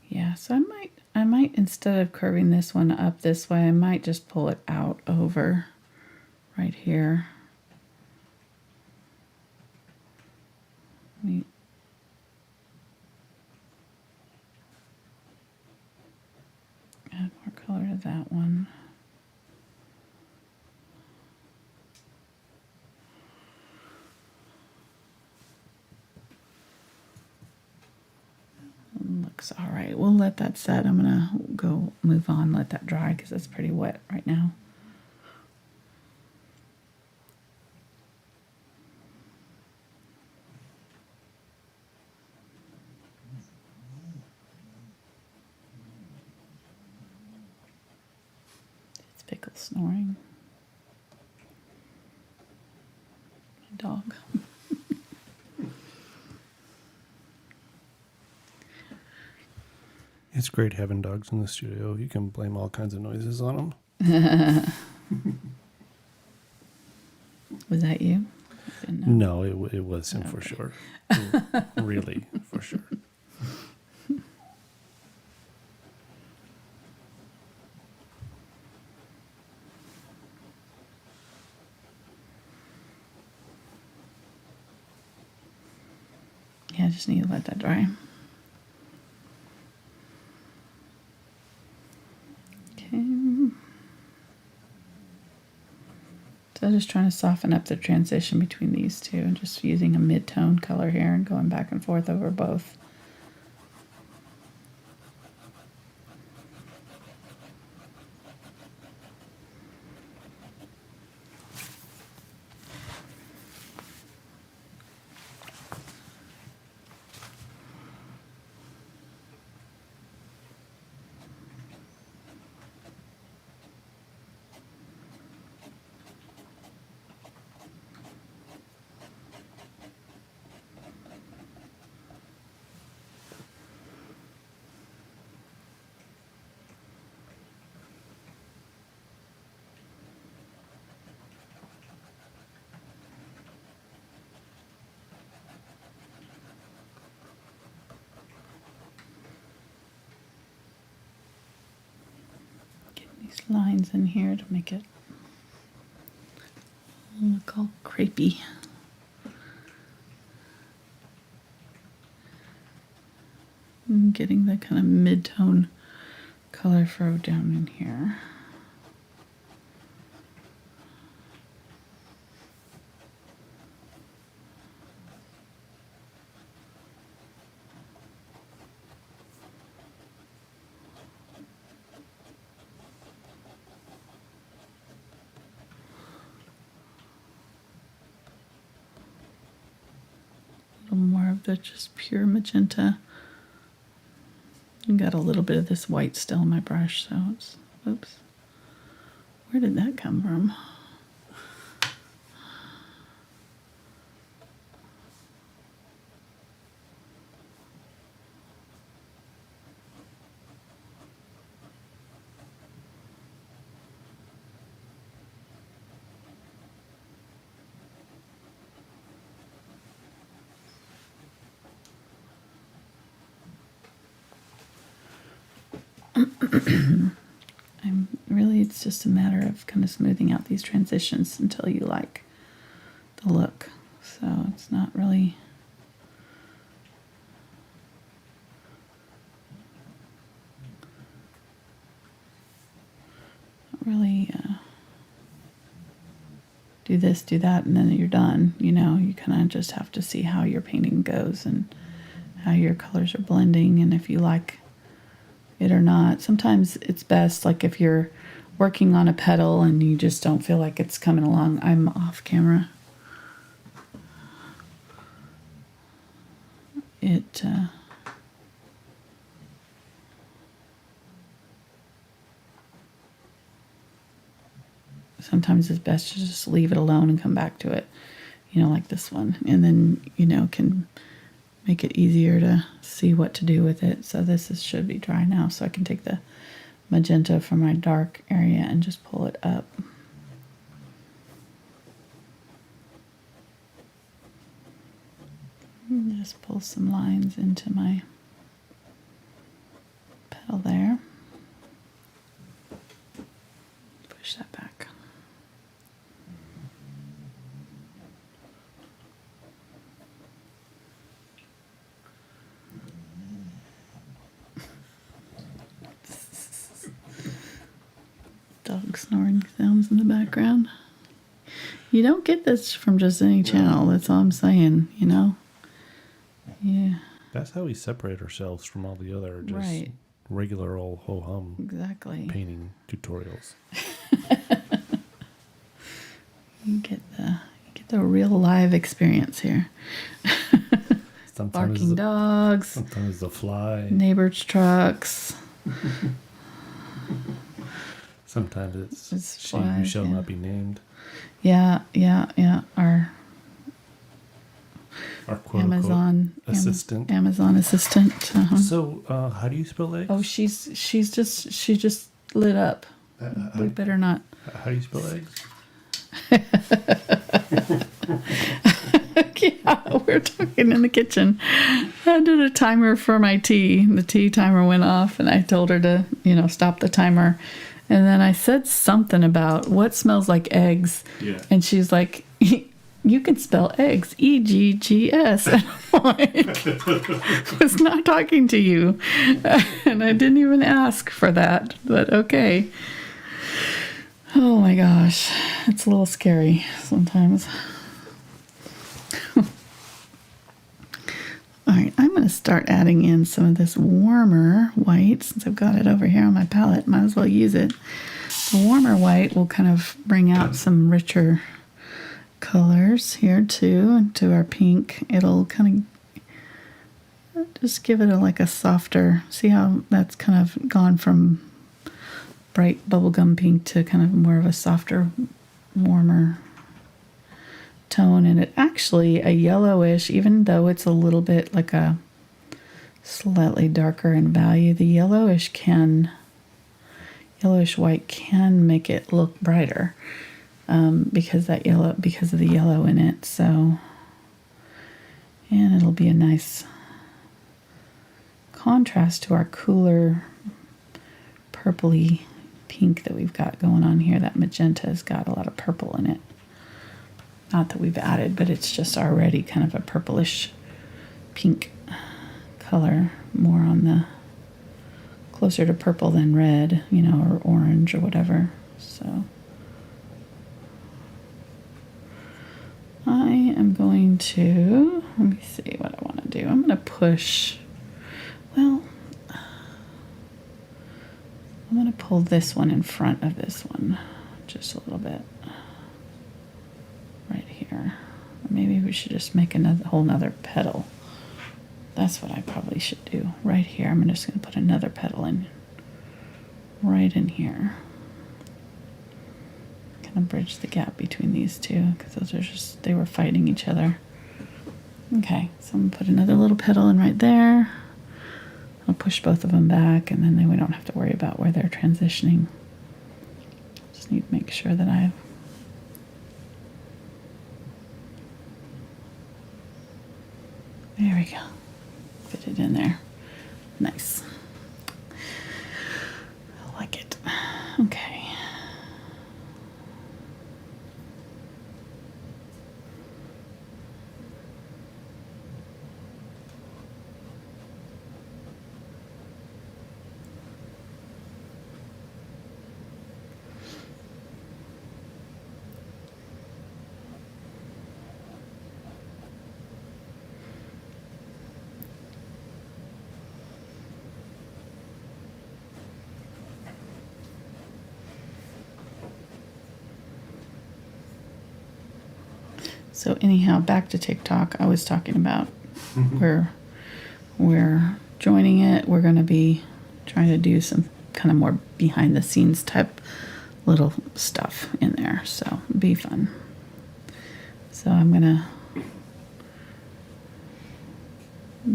Speaker 1: Yeah, so I might instead of curving this one up this way, I might just pull it out over right here. Let me add more color to that one. Looks all right. We'll let that set. I'm gonna go move on, let that dry because it's pretty wet right now. It's Pickle snoring. Dog.
Speaker 2: It's great having dogs in the studio. You can blame all kinds of noises on them.
Speaker 1: Was that you?
Speaker 2: No, it was him for sure. Really, for sure.
Speaker 1: Yeah, I just need to let that dry. Okay. So just trying to soften up the transition between these two and just using a mid-tone color here and going back and forth over both. These lines in here to make it look all crepey. And getting the kind of mid-tone color flow down in here. More of the just pure magenta. I got a little bit of this white still in my brush, so it's, oops. Where did that come from? It's just a matter of kind of smoothing out these transitions until you like the look. So it's not really do this, do that, and then you're done. You know, you kind of just have to see how your painting goes and how your colors are blending and if you like it or not. Sometimes it's best, like if you're working on a petal and you just don't feel like it's coming along. I'm off camera. Sometimes it's best to just leave it alone and come back to it, you know, like this one, and then, you know, can make it easier to see what to do with it. So this should be dry now, so I can take the magenta from my dark area and just pull it up. And just pull some lines into my petal there. Push that back. Dog snoring sounds in the background. You don't get this from just any channel. That's all I'm saying, you know? Yeah.
Speaker 2: That's how we separate ourselves from all the other just regular old ho-hum painting tutorials.
Speaker 1: You get the real live experience here.
Speaker 2: Sometimes
Speaker 1: barking dogs.
Speaker 2: Sometimes the fly.
Speaker 1: Neighbors' trucks.
Speaker 2: Sometimes it's she
Speaker 1: flies,
Speaker 2: who shall not be named.
Speaker 1: Yeah.
Speaker 2: our quote
Speaker 1: Amazon
Speaker 2: assistant.
Speaker 1: Amazon assistant. Uh-huh.
Speaker 2: So, how do you spell eggs?
Speaker 1: Oh, she just lit up. We better not.
Speaker 2: How do you spell eggs?
Speaker 1: Yeah, we're talking in the kitchen. I did a timer for my tea. The tea timer went off, and I told her to, stop the timer. And then I said something about what smells like eggs.
Speaker 2: Yeah.
Speaker 1: And she's like, you can spell eggs, E-G-G-S. And I'm like, I was not talking to you. And I didn't even ask for that, but okay. Oh my gosh, it's a little scary sometimes. All right, I'm going to start adding in some of this warmer white since I've got it over here on my palette. Might as well use it. The warmer white will kind of bring out some richer colors here too into our pink. It'll kind of just give it a softer, see how that's kind of gone from bright bubblegum pink to kind of more of a softer, warmer tone. And it actually a yellowish, even though it's a little bit like a slightly darker in value, the yellowish white can make it look brighter because of the yellow in it. So, and it'll be a nice contrast to our cooler purpley pink that we've got going on here. That magenta has got a lot of purple in it. Not that we've added, but it's just already kind of a purplish pink color, more on the closer to purple than red, or orange or whatever. So I am going to, let me see what I want to do. I'm going to push, I'm going to pull this one in front of this one just a little bit. Right here. Maybe we should just make a whole nother petal. That's what I probably should do. Right here. I'm just going to put another petal in. Right in here. Kind of bridge the gap between these two because those are they were fighting each other. Okay, so I'm going to put another little petal in right there. I'll push both of them back, and then we don't have to worry about where they're transitioning. Just need to make sure that there we go. Fit it in there. Nice. I like it. Okay. So anyhow, back to TikTok. I was talking about where we're joining it. We're going to be trying to do some kind of more behind the scenes type little stuff in there. So it'll be fun. So I'm going to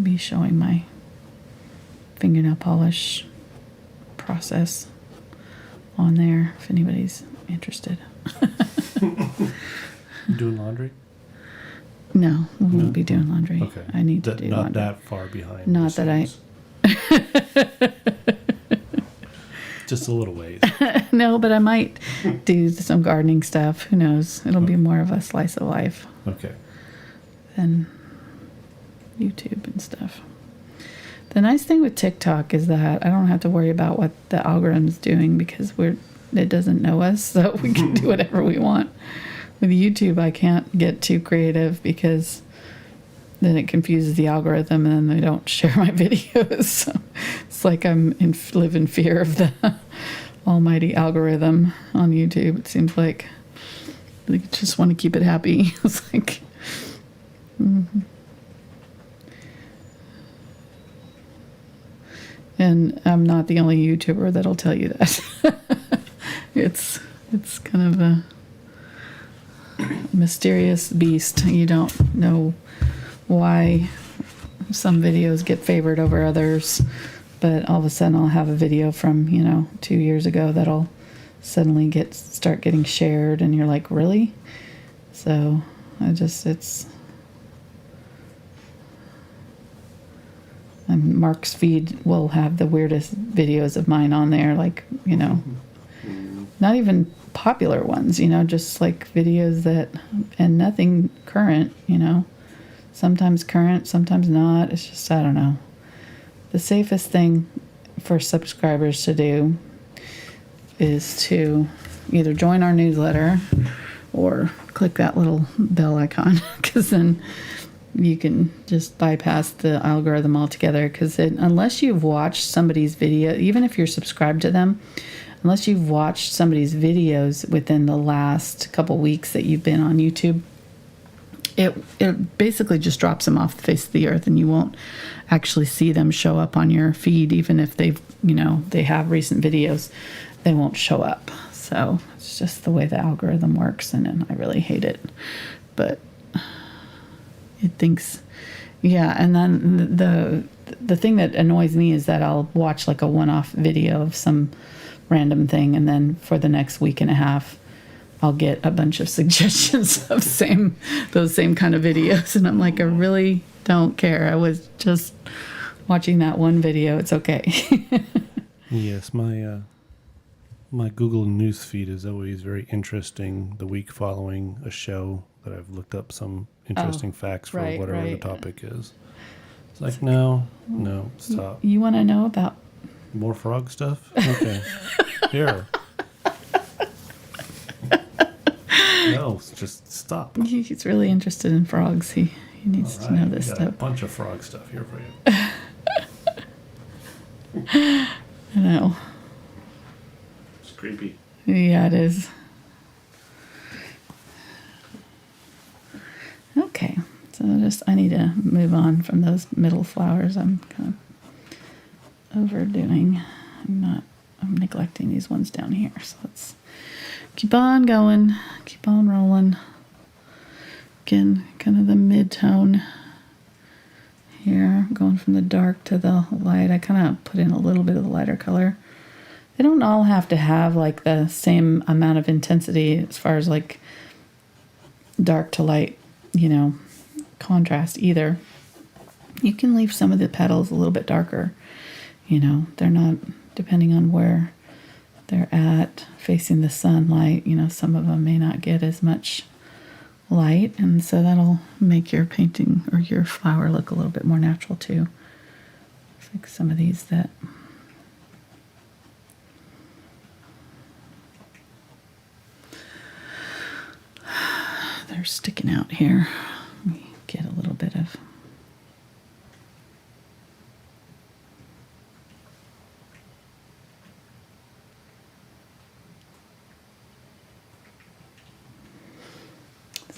Speaker 1: be showing my fingernail polish process on there if anybody's interested.
Speaker 2: Doing laundry?
Speaker 1: No, we won't be doing laundry.
Speaker 2: Okay.
Speaker 1: I need to do
Speaker 2: not
Speaker 1: laundry.
Speaker 2: that far behind.
Speaker 1: Not that I.
Speaker 2: Just a little ways.
Speaker 1: No, but I might do some gardening stuff. Who knows? It'll be more of a slice of life
Speaker 2: Okay.
Speaker 1: than YouTube and stuff. The nice thing with TikTok is that I don't have to worry about what the algorithm's doing because it doesn't know us, so we can do whatever we want. With YouTube, I can't get too creative because then it confuses the algorithm and then they don't share my videos. So it's like live in fear of the almighty algorithm on YouTube. It seems like they just want to keep it happy. It's like, And I'm not the only YouTuber that'll tell you that. It's kind of a mysterious beast. You don't know why some videos get favored over others, but all of a sudden I'll have a video from 2 years ago that'll suddenly start getting shared, and you're like, really? So and Mark's feed will have the weirdest videos of mine on there, like not even popular ones, just like videos and nothing current, sometimes current, sometimes not. It's just, I don't know. The safest thing for subscribers to do is to either join our newsletter or click that little bell icon, because then you can just bypass the algorithm altogether. Because unless you've watched somebody's video, even if you're subscribed to them, unless you've watched somebody's videos within the last couple weeks that you've been on YouTube, it basically just drops them off the face of the earth, and you won't actually see them show up on your feed. Even if they have recent videos, they won't show up. So it's just the way the algorithm works, and I really hate it. But it thinks, yeah. And then the thing that annoys me is that I'll watch like a one-off video of some random thing, and then for the next week and a half I'll get a bunch of suggestions of those same kind of videos, and I'm like, I really don't care. I was just watching that one video. It's okay.
Speaker 2: Yes, my Google News feed is always very interesting the week following a show that I've looked up some interesting facts for whatever the topic is. It's like, no, stop.
Speaker 1: You want to know about
Speaker 2: more frog stuff? Okay. Here. No, just stop.
Speaker 1: He's really interested in frogs. He needs to know this
Speaker 2: got
Speaker 1: stuff.
Speaker 2: A bunch of frog stuff here for you.
Speaker 1: I know.
Speaker 3: It's creepy.
Speaker 1: Yeah, it is. Okay, so I need to move on from those middle flowers. I'm kind of overdoing. I'm neglecting these ones down here. So let's keep on going, keep on rolling. Again, kind of the mid-tone here, going from the dark to the light. I kind of put in a little bit of the lighter color. They don't all have to have like the same amount of intensity as far as like dark to light, contrast either. You can leave some of the petals a little bit darker. They're not, depending on where they're at, facing the sunlight, some of them may not get as much light, and so that'll make your painting or your flower look a little bit more natural too. It's like some of these that they're sticking out here. Let me get a little bit of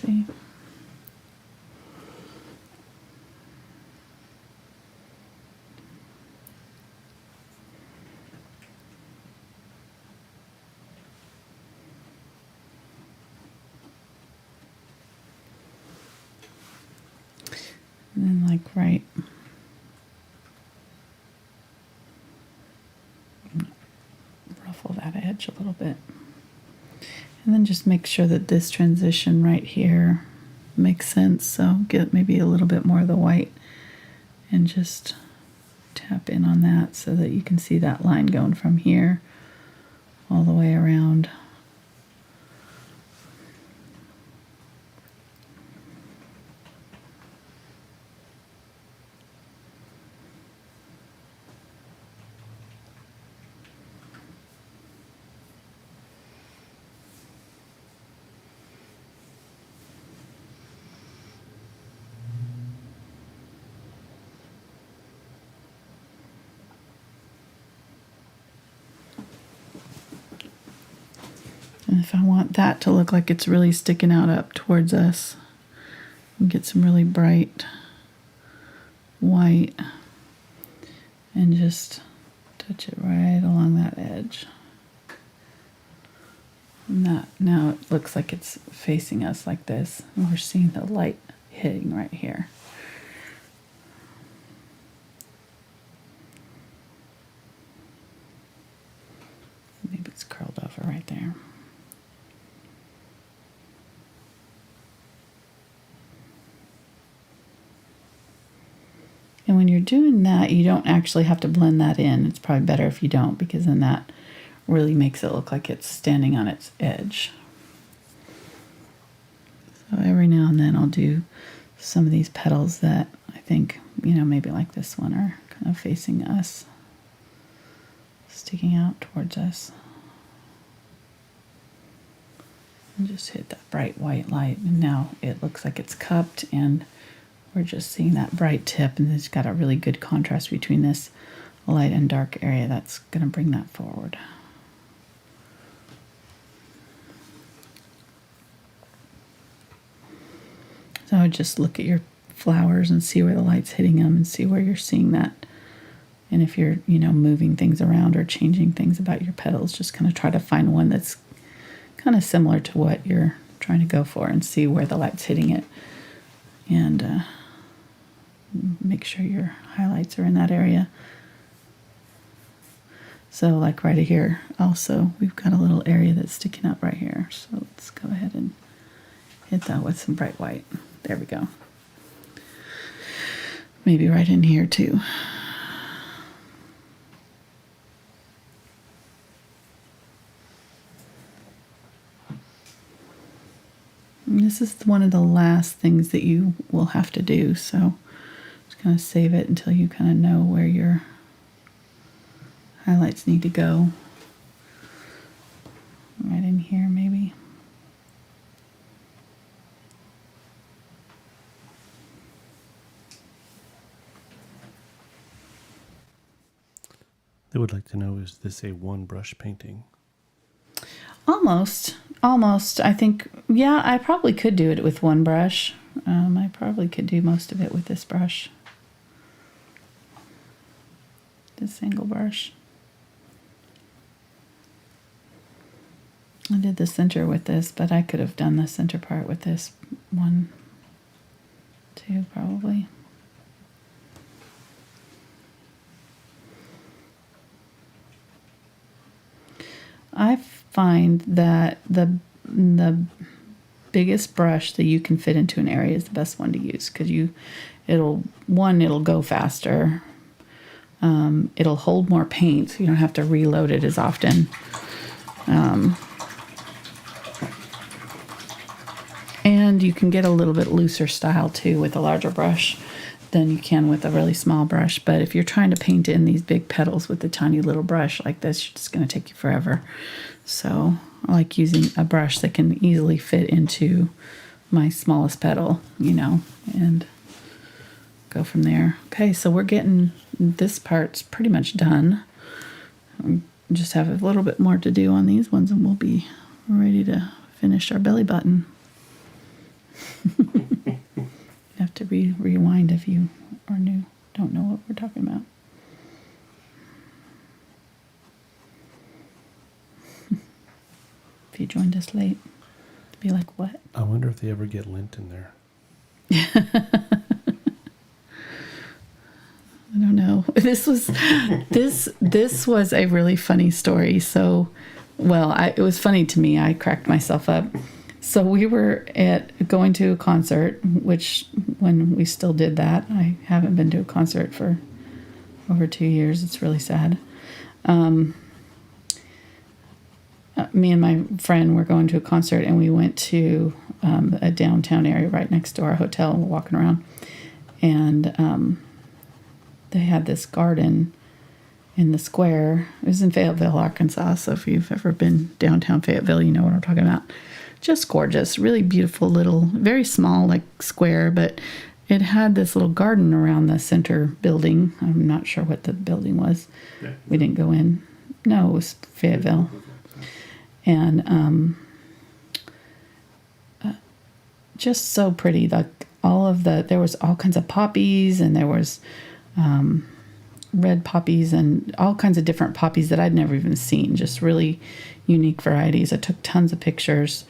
Speaker 1: see. And then ruffle that edge a little bit. And then just make sure that this transition right here makes sense. So get maybe a little bit more of the white and just tap in on that so that you can see that line going from here all the way around. And if I want that to look like it's really sticking out up towards us, we'll get some really bright white and just touch it right along that edge. And that, now it looks like it's facing us like this, and we're seeing the light hitting right here. And when you're doing that, you don't actually have to blend that in. It's probably better if you don't, because then that really makes it look like it's standing on its edge. So every now and then I'll do some of these petals that I think, maybe like this one, are kind of facing us, sticking out towards us. And just hit that bright white light, and now it looks like it's cupped, and we're just seeing that bright tip, and it's got a really good contrast between this light and dark area. That's going to bring that forward. So I would just look at your flowers and see where the light's hitting them, and see where you're seeing that. And if you're, moving things around or changing things about your petals, just kind of try to find one that's kind of similar to what you're trying to go for, and see where the light's hitting it. And make sure your highlights are in that area. So like right here, also, we've got a little area that's sticking up right here. So let's go ahead and hit that with some bright white. There we go. Maybe right in here too. And this is one of the last things that you will have to do, so just kind of save it until you kind of know where your highlights need to go. Right in here, maybe.
Speaker 2: They would like to know, is this a one brush painting?
Speaker 1: Almost. I think, yeah, I probably could do it with one brush. I probably could do most of it with this brush. This angle brush. I did the center with this, but I could have done the center part with this one too, probably. I find that the biggest brush that you can fit into an area is the best one to use, because it'll go faster. It'll hold more paint, so you don't have to reload it as often. And you can get a little bit looser style too with a larger brush than you can with a really small brush. But if you're trying to paint in these big petals with a tiny little brush like this, it's going to take you forever. So I like using a brush that can easily fit into my smallest petal, and go from there. Okay, so we're getting, this part's pretty much done. Just have a little bit more to do on these ones, and we'll be ready to finish our belly button. You have to rewind if you are new, don't know what we're talking about. If you joined us late, be like, what?
Speaker 2: I wonder if they ever get lint in there.
Speaker 1: I don't know. This was a really funny story. So, it was funny to me. I cracked myself up. So we were going to a concert, which when we still did that, I haven't been to a concert for over 2 years. It's really sad. Me and my friend were going to a concert, and we went to a downtown area right next to our hotel, and we're walking around, and they had this garden in the square. It was in Fayetteville, Arkansas, so if you've ever been downtown Fayetteville, you know what I'm talking about. Just gorgeous, really beautiful little, very small, like square, but it had this little garden around the center building. I'm not sure what the building was. Yeah. We didn't go in. No, it was Fayetteville. And just so pretty. There was all kinds of poppies, and there was red poppies and all kinds of different poppies that I'd never even seen. Just really unique varieties. I took tons of pictures,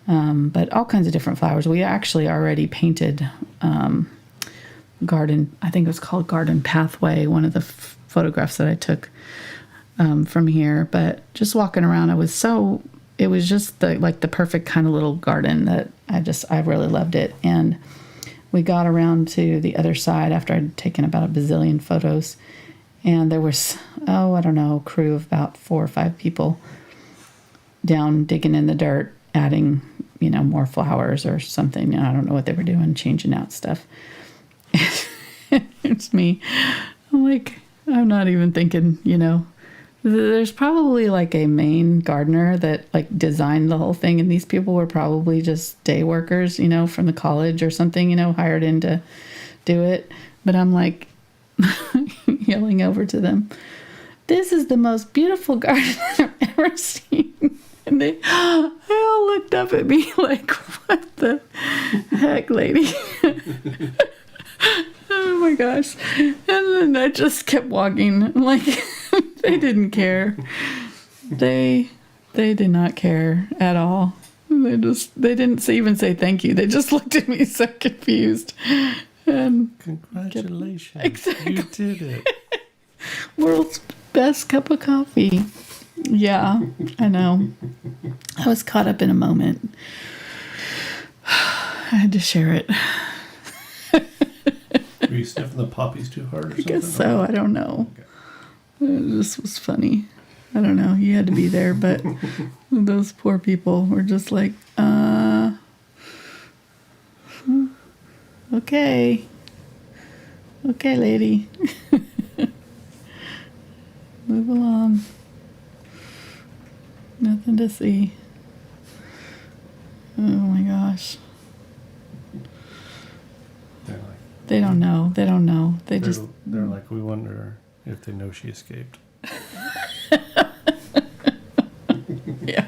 Speaker 1: but all kinds of different flowers. We actually already painted garden. I think it was called Garden Pathway, one of the photographs that I took from here. But just walking around, it was just the perfect kind of little garden that I really loved it. And we got around to the other side after I'd taken about a bazillion photos. And there was, I don't know, a crew of about 4 or 5 people down digging in the dirt, adding, more flowers or something. I don't know what they were doing, changing out stuff. It's me. I'm not even thinking, there's probably like a main gardener that like designed the whole thing. And these people were probably just day workers, from the college or something, hired in to do it. But I'm like yelling over to them, "This is the most beautiful garden I've ever seen." And they all looked up at me like, "What the heck, lady?" Oh my gosh. And then I just kept walking. Like, they didn't care. They did not care at all. They didn't even say thank you. They just looked at me so confused. And
Speaker 2: congratulations.
Speaker 1: Exactly.
Speaker 2: You did it.
Speaker 1: World's best cup of coffee. Yeah, I know. I was caught up in a moment. I had to share it.
Speaker 2: Were you sniffing the poppies too hard or something?
Speaker 1: I guess so. I don't know. Okay. It just was funny. I don't know. You had to be there, but those poor people were just like, okay. Okay, lady. Move along. Nothing to see. Oh my gosh. They don't know. They don't know. They're
Speaker 2: like, we wonder if they know she escaped.
Speaker 1: Yeah.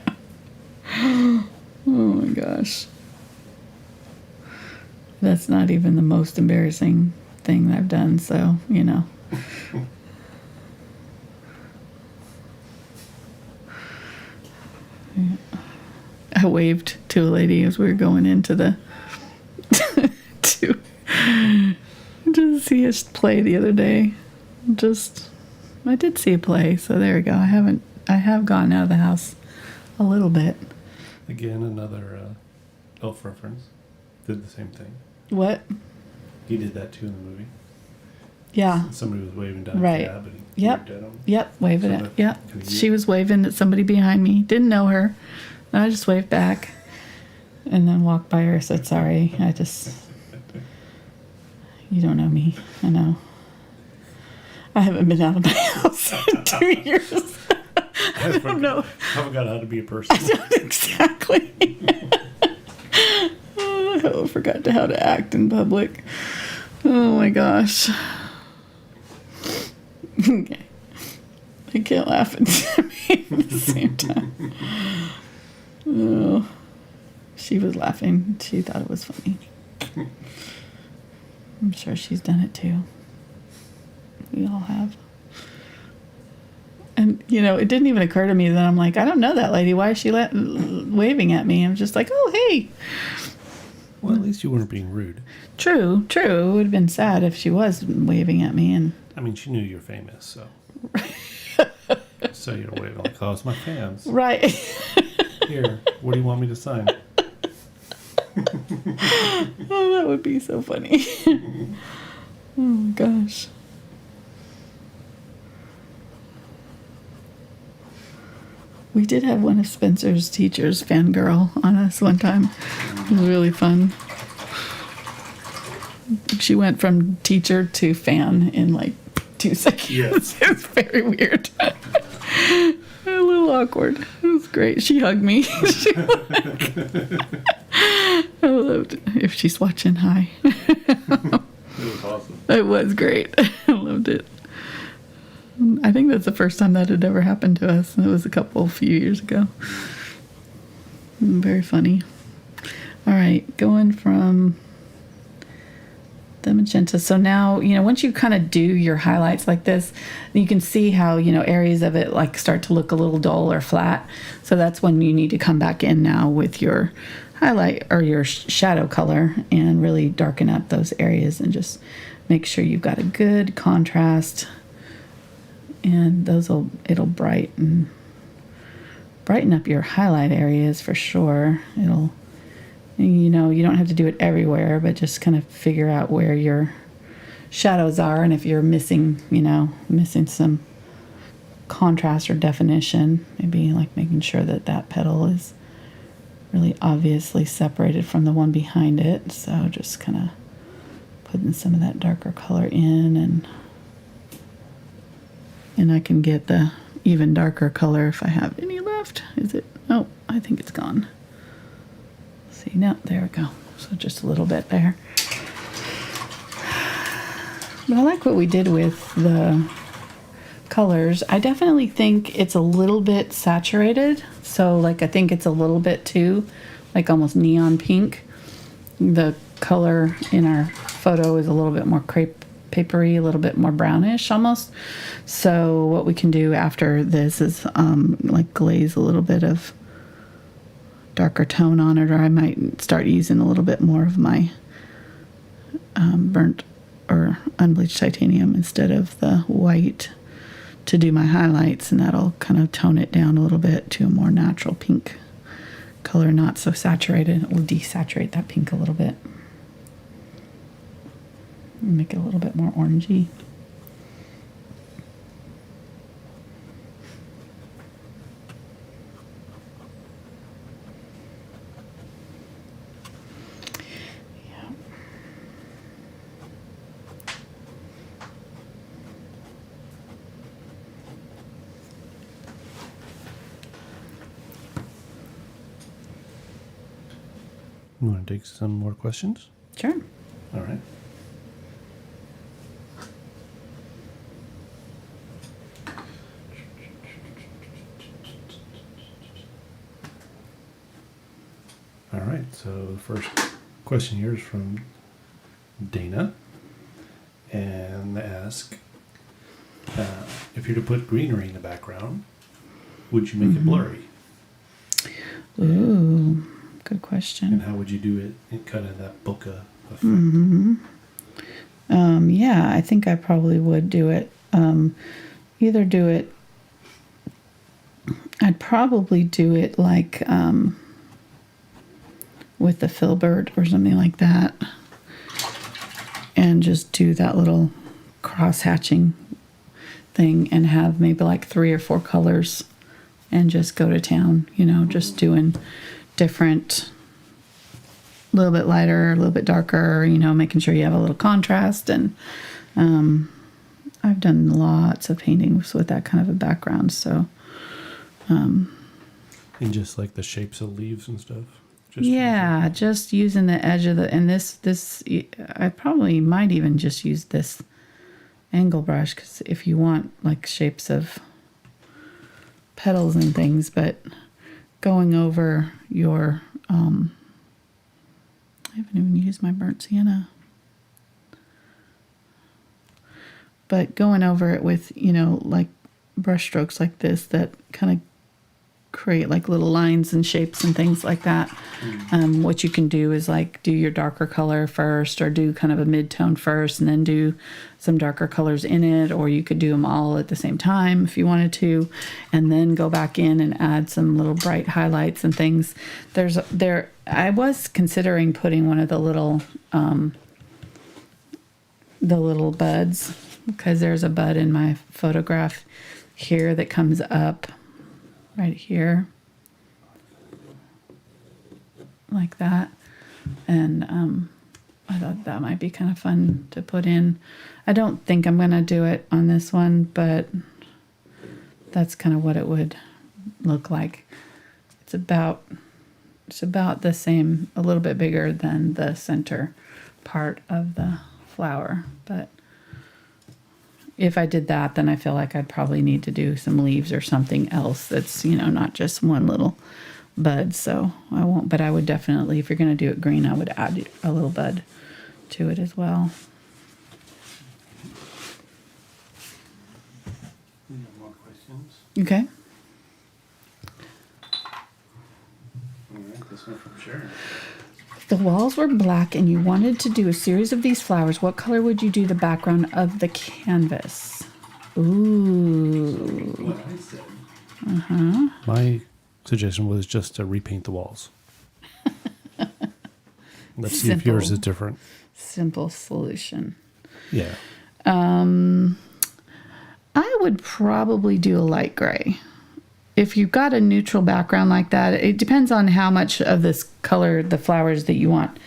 Speaker 1: Oh my gosh. That's not even the most embarrassing thing I've done, so, I waved to a lady as we were going into the to see us play the other day. I did see a play, so there we go. I have gone out of the house a little bit.
Speaker 2: Again, another Elf reference. Did the same thing.
Speaker 1: What?
Speaker 2: He did that too in the movie.
Speaker 1: Yeah.
Speaker 2: Somebody was waving down
Speaker 1: right.
Speaker 2: a cab and he
Speaker 1: yep.
Speaker 2: waved at him.
Speaker 1: Yep, waving at. Yep. She was waving at somebody behind me. Didn't know her. And I just waved back and then walked by her, said sorry. You don't know me. I know. I haven't been out of my house in 2 years. I don't know.
Speaker 2: I haven't got how to be a person.
Speaker 1: I don't exactly. I forgot how to act in public. Oh my gosh. Okay. I can't laugh at me at the same time. Oh. She was laughing. She thought it was funny. I'm sure she's done it too. We all have. And, it didn't even occur to me that I'm like, I don't know that lady. Why is she waving at me? I'm just like, oh, hey.
Speaker 2: Well, at least you weren't being rude.
Speaker 1: True. It would have been sad if she was waving at me. And
Speaker 2: I mean, she knew you're famous, so. So you're waving like, oh, it's my fans.
Speaker 1: Right.
Speaker 2: Here, what do you want me to sign?
Speaker 1: Oh, that would be so funny. Oh my gosh. We did have one of Spencer's teachers fangirl on us one time. It was really fun. She went from teacher to fan in like 2 seconds. Yes. It was very weird. A little awkward. It was great. She hugged me. I loved it. If she's watching, hi.
Speaker 2: It was awesome.
Speaker 1: It was great. I loved it. I think that's the first time that had ever happened to us. It was a few years ago. Very funny. All right, going from the magenta. So now, once you kind of do your highlights like this, you can see how, areas of it like start to look a little dull or flat. So that's when you need to come back in now with your highlight or your shadow color and really darken up those areas and just make sure you've got a good contrast. And it'll brighten up your highlight areas for sure. It'll You know, you don't have to do it everywhere, but just kind of figure out where your shadows are, and if you're missing, you know, missing some contrast or definition, maybe like making sure that that petal is really obviously separated from the one behind it. So just kind of putting some of that darker color in, and I can get the even darker color if I have any left. Is it? Oh, I think it's gone. See, no, there we go. So just a little bit there. But I like what we did with the colors. I definitely think it's a little bit saturated. So like I think it's a little bit too, like almost neon pink. The color in our photo is a little bit more crepe papery, a little bit more brownish almost. So what we can do after this is like glaze a little bit of darker tone on it, or I might start using a little bit more of my burnt or unbleached titanium instead of the white to do my highlights, and that'll kind of tone it down a little bit to a more natural pink color, not so saturated. It will desaturate that pink a little bit. Make it a little bit more orangey.
Speaker 2: You want to take some more questions?
Speaker 1: Sure.
Speaker 2: All right. All right, so the first question here is from Dana, and they ask, if you're to put greenery in the background, would you make it blurry?
Speaker 1: Ooh, good question.
Speaker 2: And how would you do it in kind of that bokeh effect?
Speaker 1: Yeah, I think I probably would do it. Either do it, I'd probably do it like with the Filbert or something like that, and just do that little cross hatching thing and have maybe like 3 or 4 colors and just go to town, you know, just doing different, a little bit lighter, a little bit darker, you know, making sure you have a little contrast. And I've done lots of paintings with that kind of a background, so
Speaker 2: And just like the shapes of leaves and stuff.
Speaker 1: Just using the edge of the, and this I probably might even just use this angle brush, because if you want like shapes of petals and things, but going over your I haven't even used my burnt sienna, but going over it with, you know, like brush strokes like this that kind of create like little lines and shapes and things like that. What you can do is like do your darker color first, or do kind of a mid-tone first and then do some darker colors in it, or you could do them all at the same time if you wanted to, and then go back in and add some little bright highlights and things. I was considering putting one of the little buds, because there's a bud in my photograph here that comes up right here like that, and I thought that might be kind of fun to put in. I don't think I'm gonna do it on this one, but that's kind of what it would look like. It's about the same, a little bit bigger than the center part of the flower, but if I did that, then I feel like I'd probably need to do some leaves or something else that's, you know, not just one little bud. So I won't, but I would definitely, if you're going to do it green, I would add a little bud to it as well.
Speaker 2: More questions?
Speaker 1: Okay.
Speaker 2: All right, this one from Sharon.
Speaker 1: If the walls were black and you wanted to do a series of these flowers, what color would you do the background of the canvas? Ooh.
Speaker 2: What I said.
Speaker 1: Uh-huh.
Speaker 2: My suggestion was just to repaint the walls. Let's see if yours is different.
Speaker 1: Simple solution.
Speaker 2: Yeah.
Speaker 1: I would probably do a light gray. If you've got a neutral background like that, it depends on how much of this color, the flowers that you want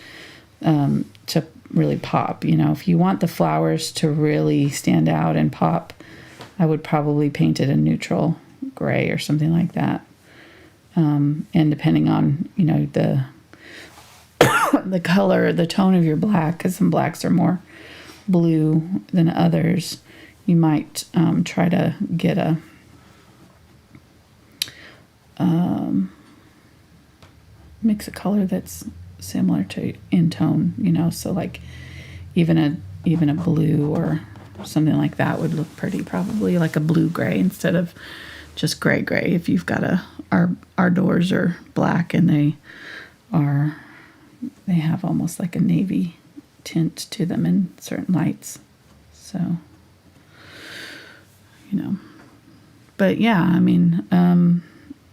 Speaker 1: to really pop. You know, if you want the flowers to really stand out and pop, I would probably paint it a neutral gray or something like that. And depending on, you know, the the color, the tone of your black, because some blacks are more blue than others, you might try to get a mix a color that's similar to in tone, you know, so like even a blue or something like that would look pretty, probably like a blue gray instead of just gray. If you've got our doors are black and they have almost like a navy tint to them in certain lights, so you know. But yeah, I mean,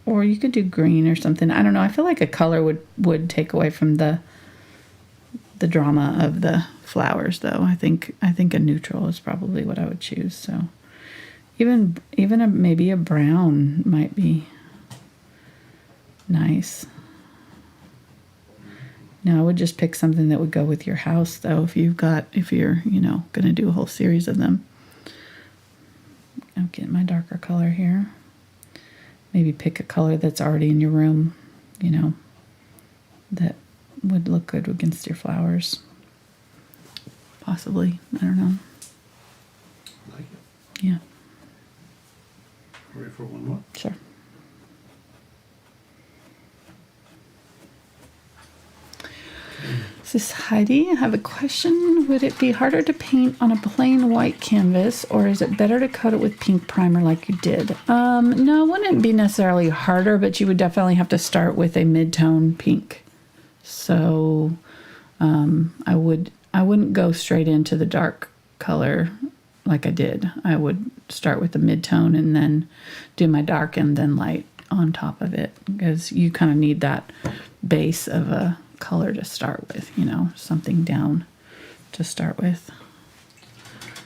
Speaker 1: or you could do green or something. I don't know. I feel like a color would take away from the drama of the flowers, though. I think a neutral is probably what I would choose. So even maybe a brown might be nice. Now I would just pick something that would go with your house, though. If you're you know, going to do a whole series of them. I'm getting my darker color here. Maybe pick a color that's already in your room, you know, that would look good against your flowers. Possibly. I don't know.
Speaker 2: Like it.
Speaker 1: Yeah.
Speaker 2: Ready for one more?
Speaker 1: Sure. This is Heidi. I have a question. Would it be harder to paint on a plain white canvas, or is it better to coat it with pink primer like you did? No, it wouldn't be necessarily harder, but you would definitely have to start with a mid-tone pink. So I wouldn't go straight into the dark color like I did. I would start with the mid-tone and then do my dark and then light on top of it, because you kind of need that base of a color to start with, you know, something down to start with.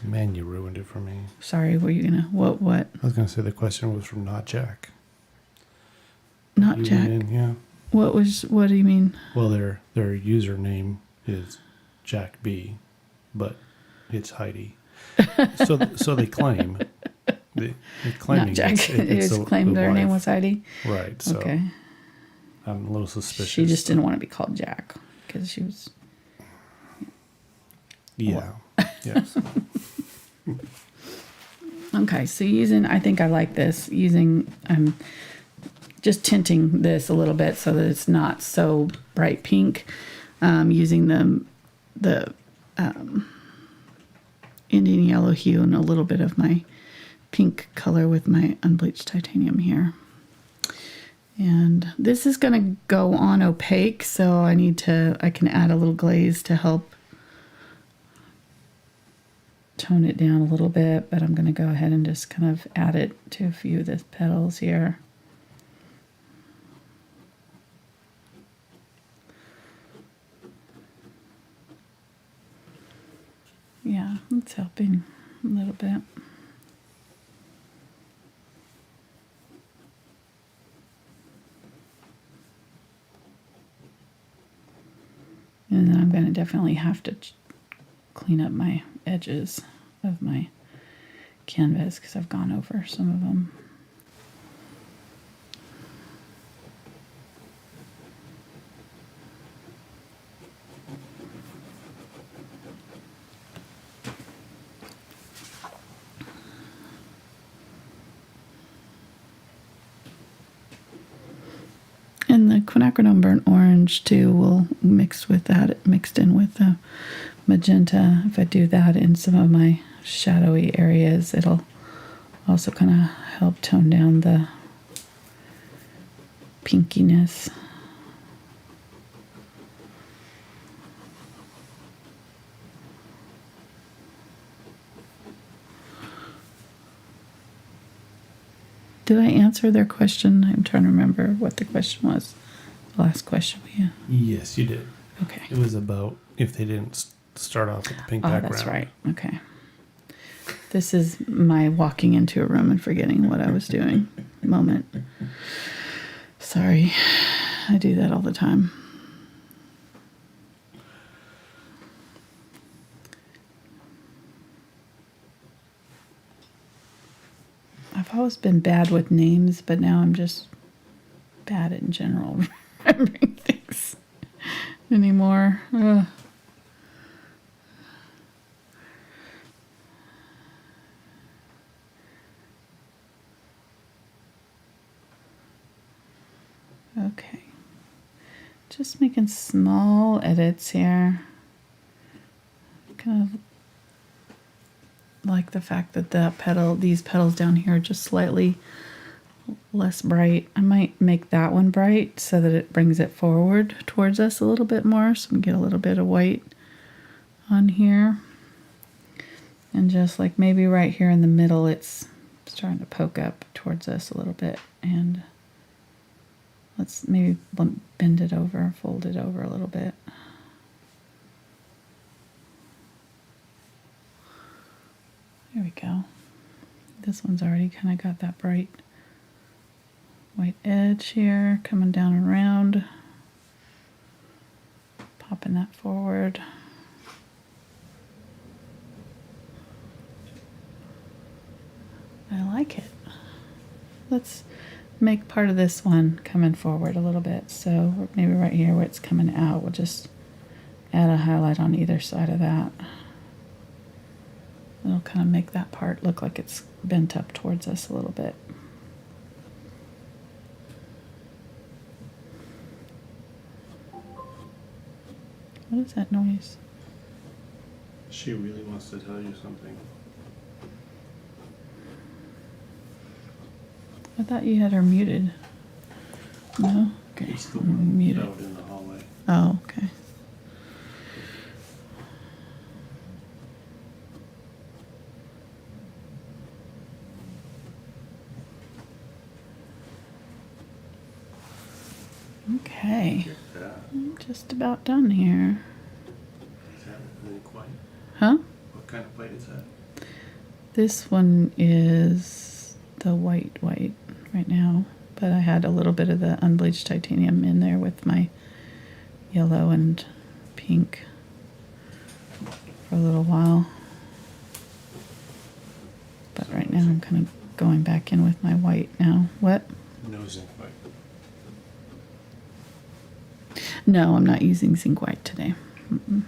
Speaker 2: Man, you ruined it for me.
Speaker 1: Sorry, were you gonna what?
Speaker 2: I was gonna say the question was from Not Jack.
Speaker 1: Not Jack.
Speaker 2: Yeah.
Speaker 1: What do you mean?
Speaker 2: Well, their username is Jack B, but it's Heidi. So they claim. They're claiming
Speaker 1: Not Jack.
Speaker 2: it's
Speaker 1: claimed their
Speaker 2: wife.
Speaker 1: name was Heidi.
Speaker 2: Right. So
Speaker 1: Okay.
Speaker 2: I'm a little suspicious.
Speaker 1: She just didn't want to be called Jack because she was.
Speaker 2: Yeah. Yes.
Speaker 1: Okay, so I think I like this. I'm just tinting this a little bit so that it's not so bright pink. Using the Indian Yellow Hue and a little bit of my pink color with my Unbleached Titanium here. And this is going to go on opaque, so I can add a little glaze to help tone it down a little bit, but I'm going to go ahead and just kind of add it to a few of the petals here. Yeah, it's helping a little bit. And then I'm going to definitely have to clean up my edges of my canvas because I've gone over some of them. And the Quinacridone Burnt Orange too will mix with that, mixed in with the magenta. If I do that in some of my shadowy areas, it'll also kind of help tone down the pinkiness. Did I answer their question? I'm trying to remember what the question was. The last question we had.
Speaker 2: Yes, you did.
Speaker 1: Okay.
Speaker 2: It was about if they didn't start off with the pink
Speaker 1: Oh,
Speaker 2: background.
Speaker 1: that's right. Okay. This is my walking into a room and forgetting what I was doing moment. Sorry. I do that all the time. I've always been bad with names, but now I'm just bad in general remembering things anymore. Ugh. Okay. Just making small edits here. Kind of like the fact that these petals down here are just slightly less bright. I might make that one bright so that it brings it forward towards us a little bit more, so we get a little bit of white on here. And just like maybe right here in the middle, it's starting to poke up towards us a little bit. And let's maybe bend it over, fold it over a little bit. There we go. This one's already kind of got that bright white edge here, coming down and around. Popping that forward. I like it. Let's make part of this one coming forward a little bit. So maybe right here where it's coming out, we'll just add a highlight on either side of that. It'll kind of make that part look like it's bent up towards us a little bit. What is that noise?
Speaker 2: She really wants to tell you something.
Speaker 1: I thought you had her muted. No? Okay.
Speaker 2: He's still
Speaker 1: muted.
Speaker 2: out in the hallway.
Speaker 1: Oh, okay. Okay.
Speaker 2: Get that.
Speaker 1: I'm just about done here.
Speaker 2: Is that really white?
Speaker 1: Huh?
Speaker 2: What kind of white is that?
Speaker 1: This one is the white right now, but I had a little bit of the unbleached titanium in there with my yellow and pink for a little while. But right now I'm kind of going back in with my white now. What?
Speaker 2: No zinc white.
Speaker 1: No, I'm not using zinc white today. Mm-mm.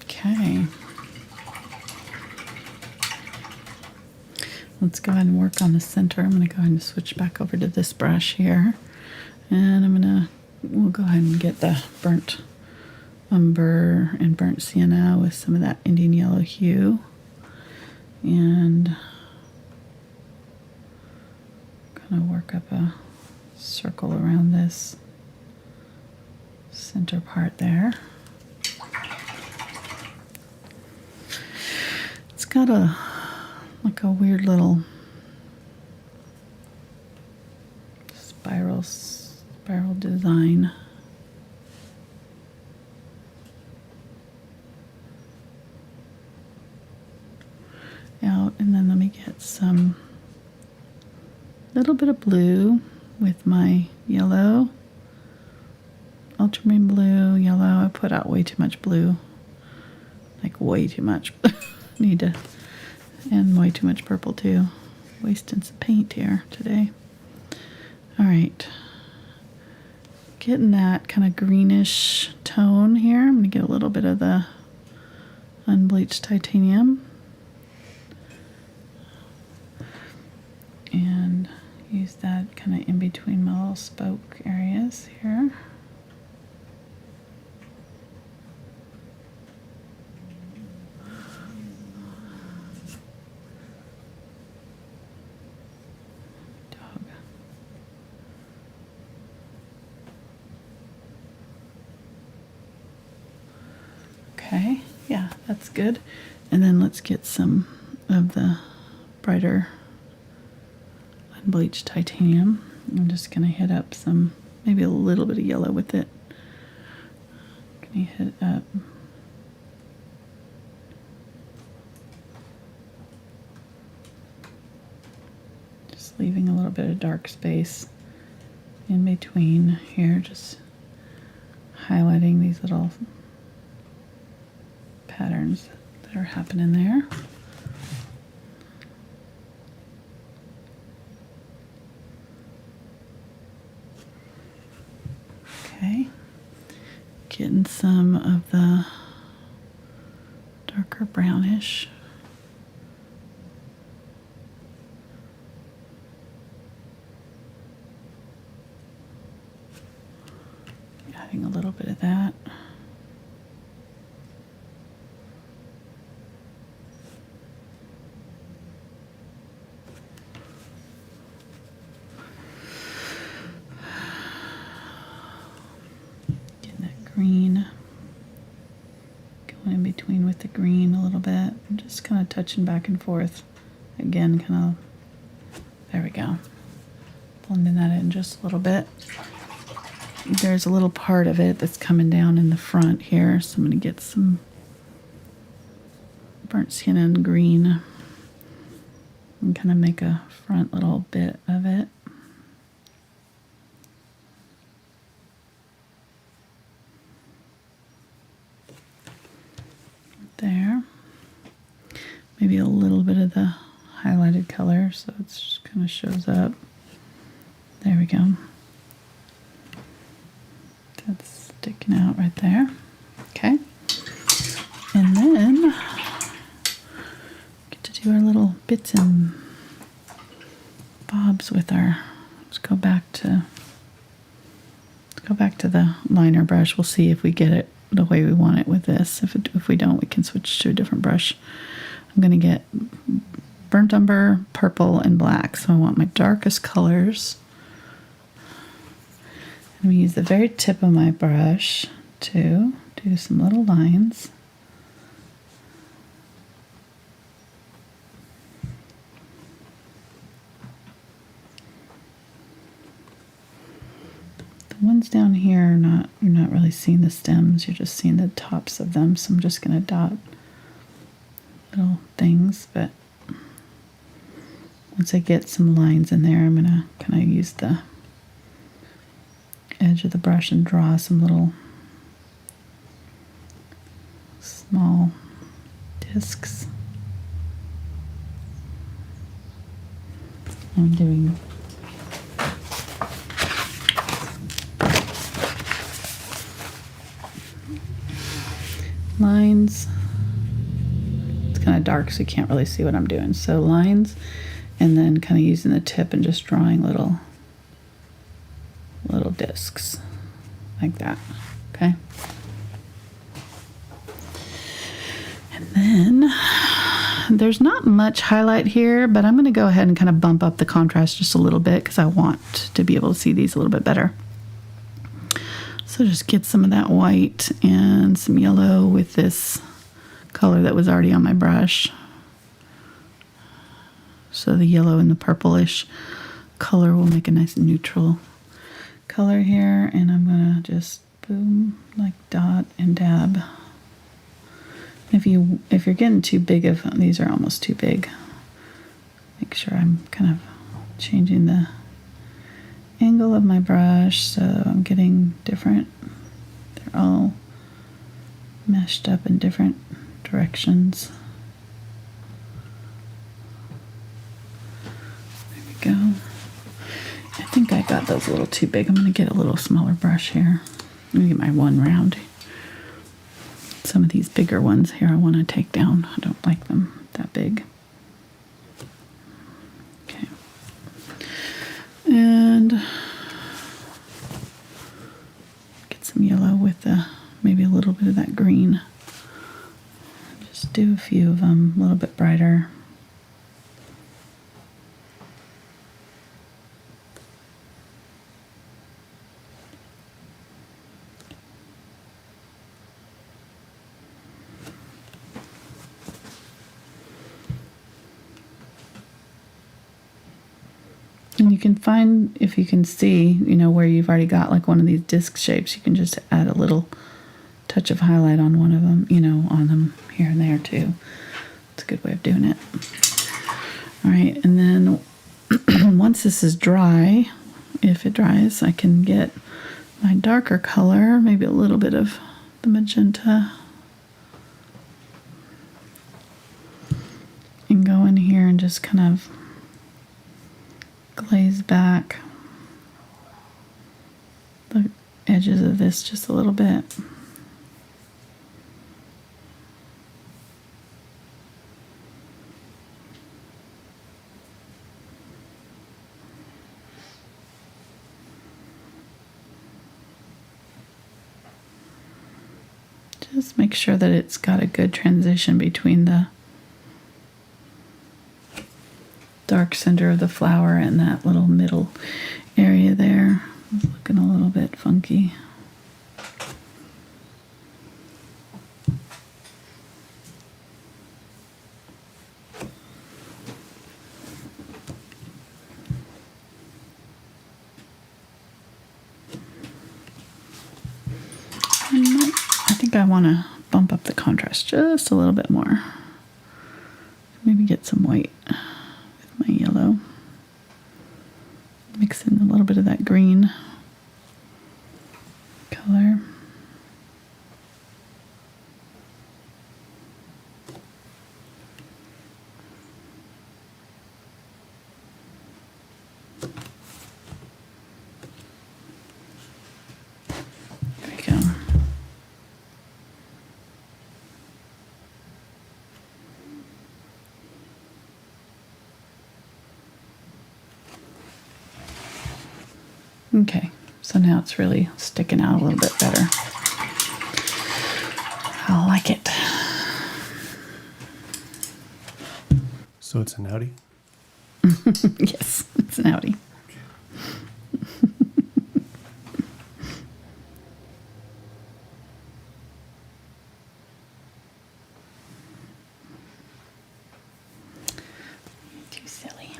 Speaker 1: Okay. Let's go ahead and work on the center. I'm going to go ahead and switch back over to this brush here. And we'll go ahead and get the burnt umber and burnt sienna with some of that Indian yellow hue. And kind of work up a circle around this center part there. It's got like a weird little spiral design. Out, and then let me get some little bit of blue with my yellow, ultramarine blue, yellow. I put out way too much blue, like way too much. Need to, and way too much purple too. Wasting some paint here today. All right, getting that kind of greenish tone here. I'm gonna get a little bit of the unbleached titanium and use that kind of in between my little spoke areas here. Okay, yeah, that's good. And then let's get some of the brighter Unbleached Titanium. I'm just going to hit up some, maybe a little bit of yellow with it. Can you hit up? Just leaving a little bit of dark space in between here, just highlighting these little patterns that are happening there. Okay, getting some of the darker brownish. Adding a little bit of that. Green, going in between with the green a little bit, and just kind of touching back and forth again, kind of, there we go, blending that in just a little bit. There's a little part of it that's coming down in the front here, so I'm going to get some burnt sienna and green and kind of make a front little bit of it. There, maybe a little bit of the highlighted color so it just kind of shows up. There we go. That's sticking out right there. Okay, and then get to do our little bits and bobs with our. Let's go back to the liner brush. We'll see if we get it the way we want it with this. If we don't, we can switch to a different brush. I'm going to get burnt umber, purple, and black. So I want my darkest colors. I'm going to use the very tip of my brush to do some little lines. The ones down here you're not really seeing the stems, you're just seeing the tops of them, so I'm just going to dot little things, but once I get some lines in there, I'm going to kind of use the edge of the brush and draw some little small discs. I'm doing lines. It's kind of dark so you can't really see what I'm doing. So lines, and then kind of using the tip and just drawing little discs like that. Okay. And then there's not much highlight here, but I'm going to go ahead and kind of bump up the contrast just a little bit because I want to be able to see these a little bit better. So just get some of that white and some yellow with this color that was already on my brush. So the yellow and the purplish color will make a nice neutral color here, and I'm gonna just boom, like dot and dab. If you're getting too big of, these are almost too big. Make sure I'm kind of changing the angle of my brush so I'm getting different. They're all meshed up in different directions. There we go. I think I got those a little too big. I'm going to get a little smaller brush here. I'm going to get my one round. Some of these bigger ones here I want to take down. I don't like them that big. Okay. And some yellow with maybe a little bit of that green. Just do a few of them a little bit brighter. And you can find, if you can see, you know, where you've already got like one of these disc shapes, you can just add a little touch of highlight on one of them, you know, on them here and there too. It's a good way of doing it. All right, and then once this is dry, if it dries, I can get my darker color, maybe a little bit of the magenta, and go in here and just kind of glaze back the edges of this just a little bit. Just make sure that it's got a good transition between the dark center of the flower and that little middle area there. It's looking a little bit funky. I think I want to bump up the contrast just a little bit more. Maybe get some white with my yellow. Mix in a little bit of that green color. There we go. Okay, so now it's really sticking out a little bit better. I like it.
Speaker 2: So it's an Audi?
Speaker 1: Yes, it's an Audi. Too silly.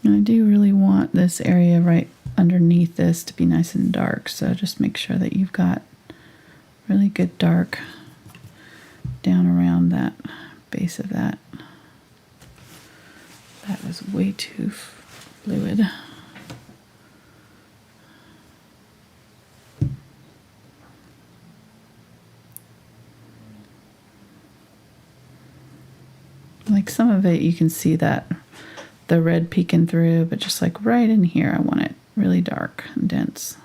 Speaker 1: And I do really want this area right underneath this to be nice and dark, so just make sure that you've got really good dark down around that base of that. That was way too fluid. Like some of it you can see that the red peeking through, but just like right in here, I want it really dark and dense.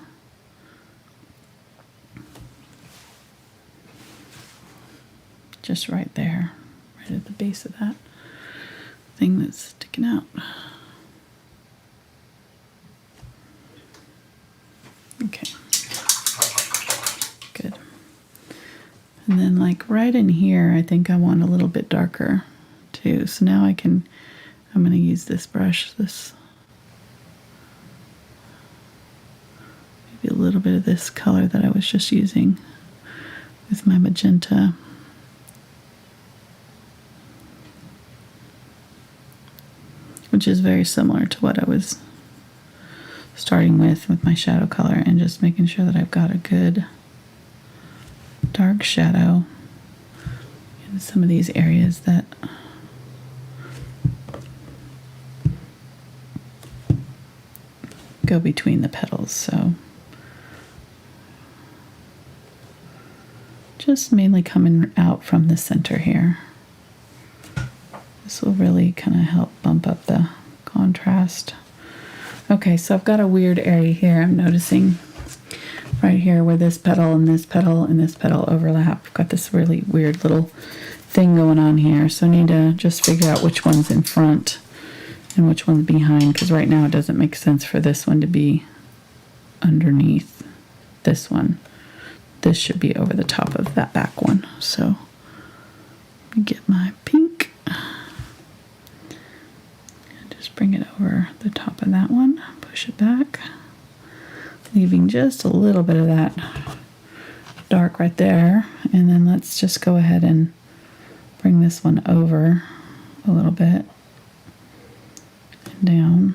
Speaker 1: Just right there, right at the base of that thing that's sticking out. Okay, good. And then like right in here, I think I want a little bit darker too. So now I'm going to use this brush, maybe a little bit of this color that I was just using with my magenta. Which is very similar to what I was starting with my shadow color, and just making sure that I've got a good dark shadow in some of these areas that go between the petals. So just mainly coming out from the center here. This will really kind of help bump up the contrast. Okay, so I've got a weird area here. I'm noticing right here where this petal and this petal and this petal overlap. I've got this really weird little thing going on here. So I need to just figure out which one's in front and which one's behind, because right now it doesn't make sense for this one to be underneath this one. This should be over the top of that back one. So let me get my pink and just bring it over the top of that one, push it back, leaving just a little bit of that dark right there. And then let's just go ahead and bring this one over a little bit and down.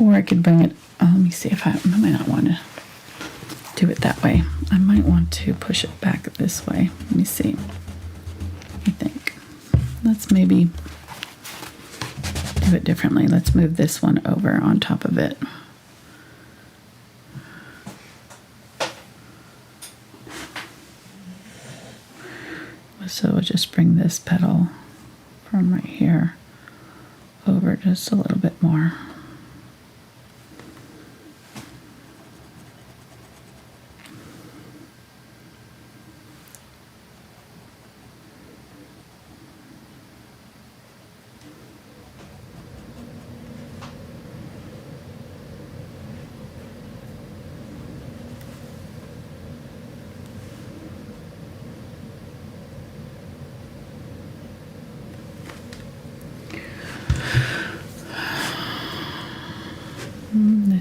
Speaker 1: Or I could bring it, let me see if I might not want to do it that way. I might want to push it back this way. Let me see. I think. Let's maybe do it differently. Let's move this one over on top of it. So we'll just bring this petal from right here over just a little bit more.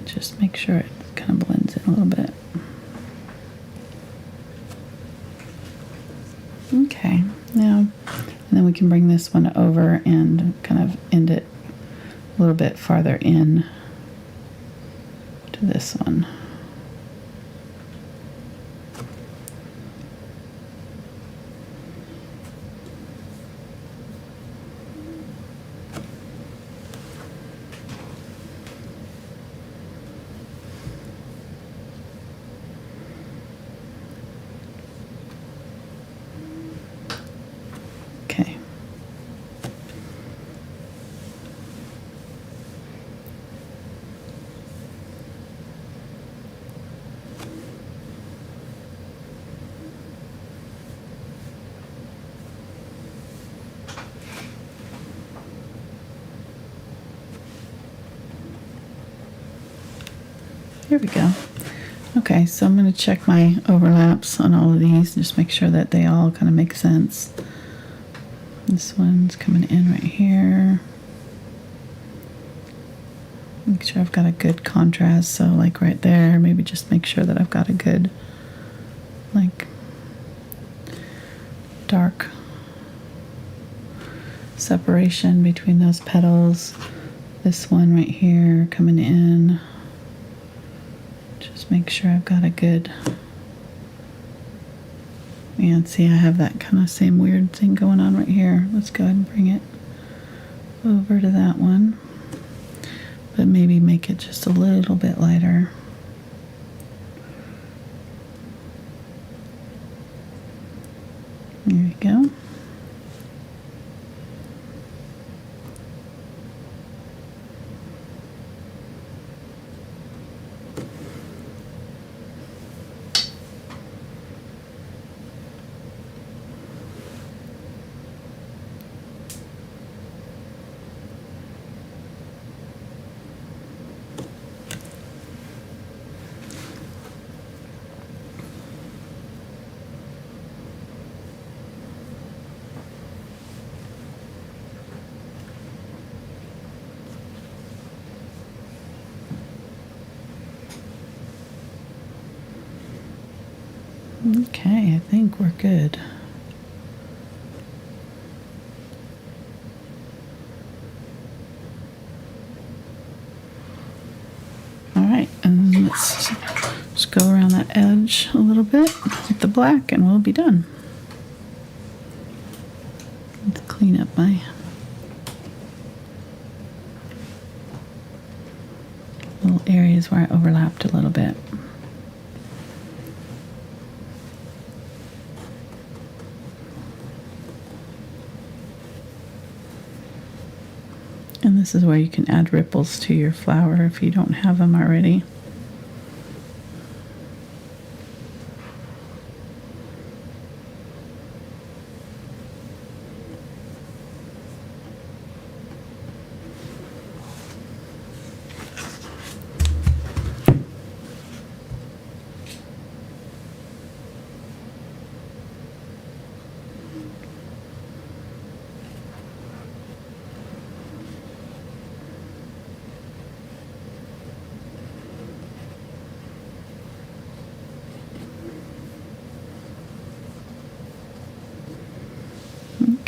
Speaker 1: Just make sure it kind of blends in a little bit. Okay, now, and then we can bring this one over and kind of end it a little bit farther in to this one. Here we go. Okay, so I'm going to check my overlaps on all of these and just make sure that they all kind of make sense. This one's coming in right here. Make sure I've got a good contrast, so like right there, maybe just make sure that I've got a good, like, dark separation between those petals. This one right here coming in. Just make sure I've got a good, and see I have that kind of same weird thing going on right here. Let's go ahead and bring it over to that one, but maybe make it just a little bit lighter. There we go. Okay, I think we're good. All right, and let's just go around that edge a little bit with the black and we'll be done. Let's clean up my little areas where I overlapped a little bit. And this is where you can add ripples to your flower if you don't have them already.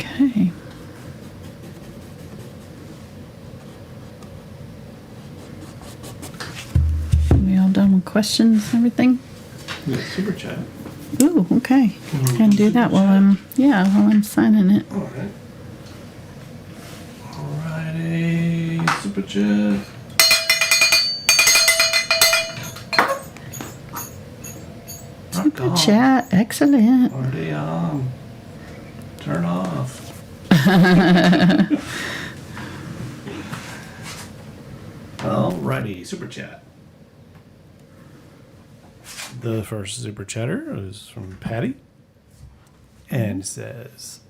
Speaker 1: Okay. We all done with questions and everything?
Speaker 3: Yeah, super chat.
Speaker 1: Ooh, okay. Can do that while I'm signing it.
Speaker 3: All right. Alrighty, super chat.
Speaker 1: Super chat, excellent.
Speaker 3: Already on. Turn off. Alrighty, super chat.
Speaker 2: The first super chatter is from Patty and says,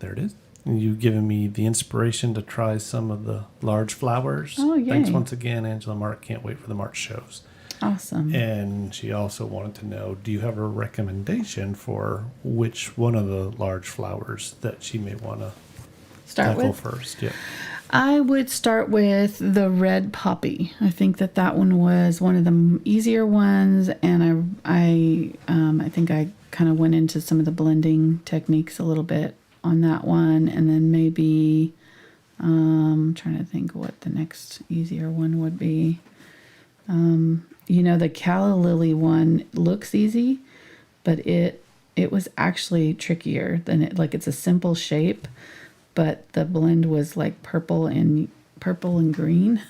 Speaker 2: there it is. You've given me the inspiration to try some of the large flowers.
Speaker 1: Oh, yay.
Speaker 2: Thanks once again, Angela Mark. Can't wait for the March shows.
Speaker 1: Awesome.
Speaker 2: And she also wanted to know, do you have a recommendation for which one of the large flowers that she may want to tackle first? Yeah.
Speaker 1: I would start with the red poppy. I think that one was one of the easier ones, and I think I kind of went into some of the blending techniques a little bit on that one, and then maybe I'm trying to think what the next easier one would be. The calla lily one looks easy, but it was actually trickier than it. Like, it's a simple shape, but the blend was like purple and green.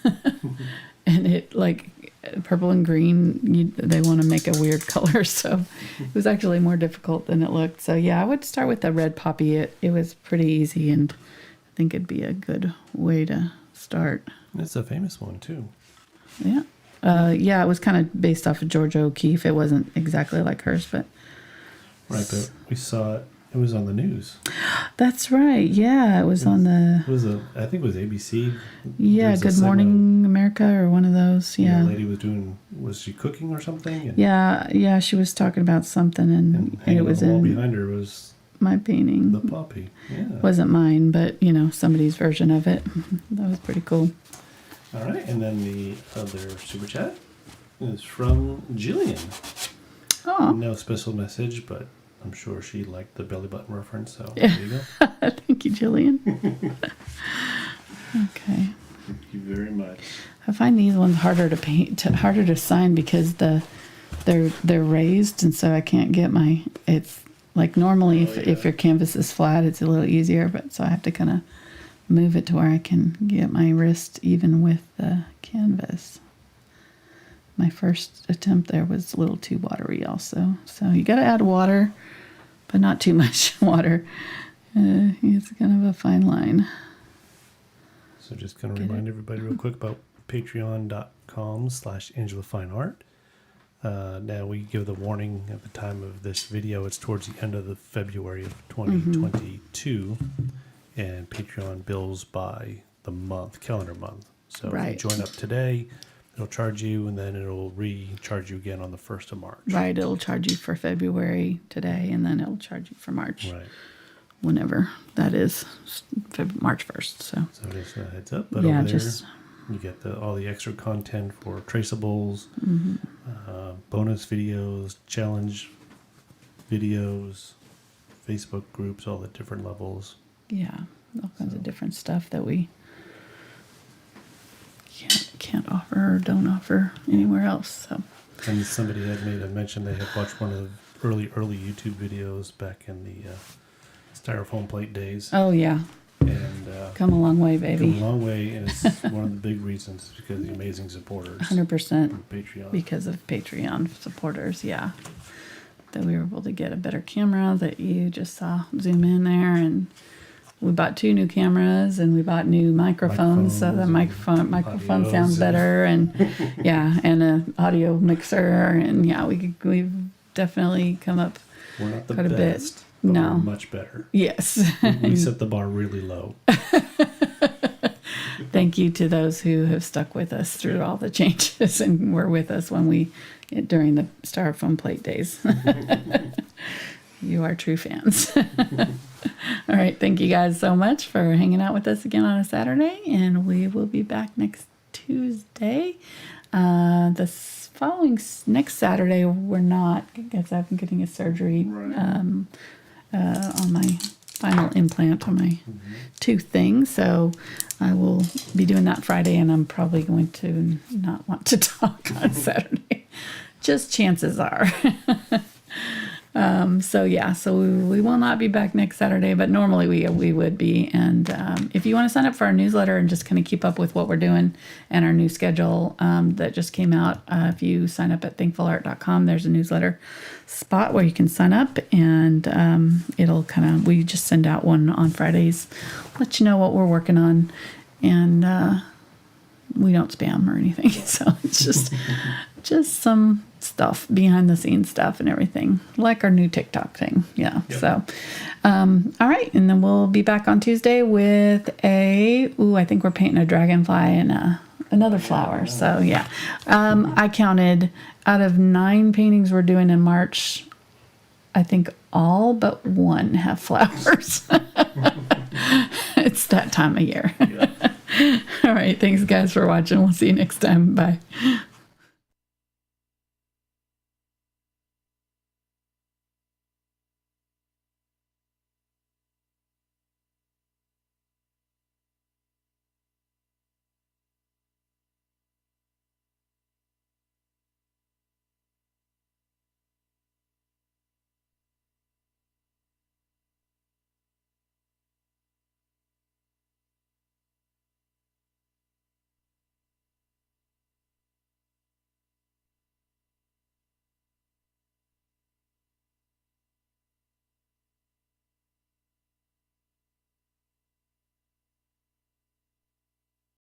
Speaker 1: And it, like, purple and green, they want to make a weird color, so it was actually more difficult than it looked. So yeah, I would start with the red poppy. It was pretty easy, and I think it'd be a good way to start.
Speaker 2: It's a famous one too.
Speaker 1: Yeah. It was kind of based off of Georgia O'Keeffe. It wasn't exactly like hers, but
Speaker 2: right. But we saw it. It was on the news.
Speaker 1: That's right. Yeah, it was on the.
Speaker 2: It was I think it was ABC.
Speaker 1: Yeah, Good Morning America or one of those. Yeah.
Speaker 2: The lady was she cooking or something? And,
Speaker 1: yeah, she was talking about something, and it was
Speaker 2: on the wall behind her was
Speaker 1: my painting.
Speaker 2: The poppy. Yeah.
Speaker 1: Wasn't mine, but somebody's version of it. That was pretty cool.
Speaker 2: All right, and then the other super chat is from Jillian.
Speaker 1: Oh.
Speaker 2: No special message, but I'm sure she liked the belly button reference, so there you go.
Speaker 1: Thank you, Jillian. Okay.
Speaker 2: Thank you very much.
Speaker 1: I find these ones harder to paint, harder to sign because they're raised, and so I can't get it's like normally if your canvas is flat, it's a little easier, but so I have to kind of move it to where I can get my wrist even with the canvas. My first attempt there was a little too watery also. So you got to add water, but not too much water. It's kind of a fine line.
Speaker 2: So just going to remind everybody real quick about patreon.com/AngelaFineArt. Now we give the warning at the time of this video. It's towards the end of the February of 2022. And Patreon bills by the month, calendar month. So if you join up today, it'll charge you, and then it'll recharge you again on the 1st of March.
Speaker 1: Right, it'll charge you for February today, and then it'll charge you for March.
Speaker 2: Right.
Speaker 1: Whenever that is, March 1st. So
Speaker 2: just a heads up. But over there, you get all the extra content for traceables, bonus videos, challenge videos, Facebook groups, all the different levels.
Speaker 1: Yeah, all kinds of different stuff that we can't offer or don't offer anywhere else. So.
Speaker 2: And somebody had made a mention they had watched one of the early YouTube videos back in the styrofoam plate days.
Speaker 1: Oh yeah.
Speaker 2: And
Speaker 1: come a long way, baby.
Speaker 2: Come a long way, and it's one of the big reasons because of the amazing supporters.
Speaker 1: 100%.
Speaker 2: Patreon.
Speaker 1: Because of Patreon supporters, yeah. That we were able to get a better camera that you just saw zoom in there, and we bought 2 new cameras and we bought new microphones, so the microphone sounds better, and and an audio mixer, and we've definitely come up
Speaker 2: We're not the
Speaker 1: quite
Speaker 2: best,
Speaker 1: a bit.
Speaker 2: but
Speaker 1: No,
Speaker 2: we're much better.
Speaker 1: Yes,
Speaker 2: We set the bar really low.
Speaker 1: Thank you to those who have stuck with us through all the changes and were with us during the styrofoam plate days. You are true fans. All right. Thank you guys so much for hanging out with us again on a Saturday. And we will be back next Tuesday. Next Saturday, we're not, because I'm getting a surgery on my final implant on my tooth thing. So I will be doing that Friday, and I'm probably going to not want to talk on Saturday. Just chances are. So we will not be back next Saturday, but normally we would be. And if you want to sign up for our newsletter and just kind of keep up with what we're doing and our new schedule that just came out, if you sign up at thankfulart.com, there's a newsletter spot where you can sign up, and it'll we just send out one on Fridays, let you know what we're working on, and we don't spam or anything. So it's just some stuff, behind the scenes stuff and everything, like our new TikTok thing. Yeah. Yep. So, all right. And then we'll be back on Tuesday with I think we're painting a dragonfly and another flower. So yeah. I counted out of 9 paintings we're doing in March, I think all but 1 have flowers. It's that time of year. Yeah. All right. Thanks guys for watching. We'll see you next time. Bye.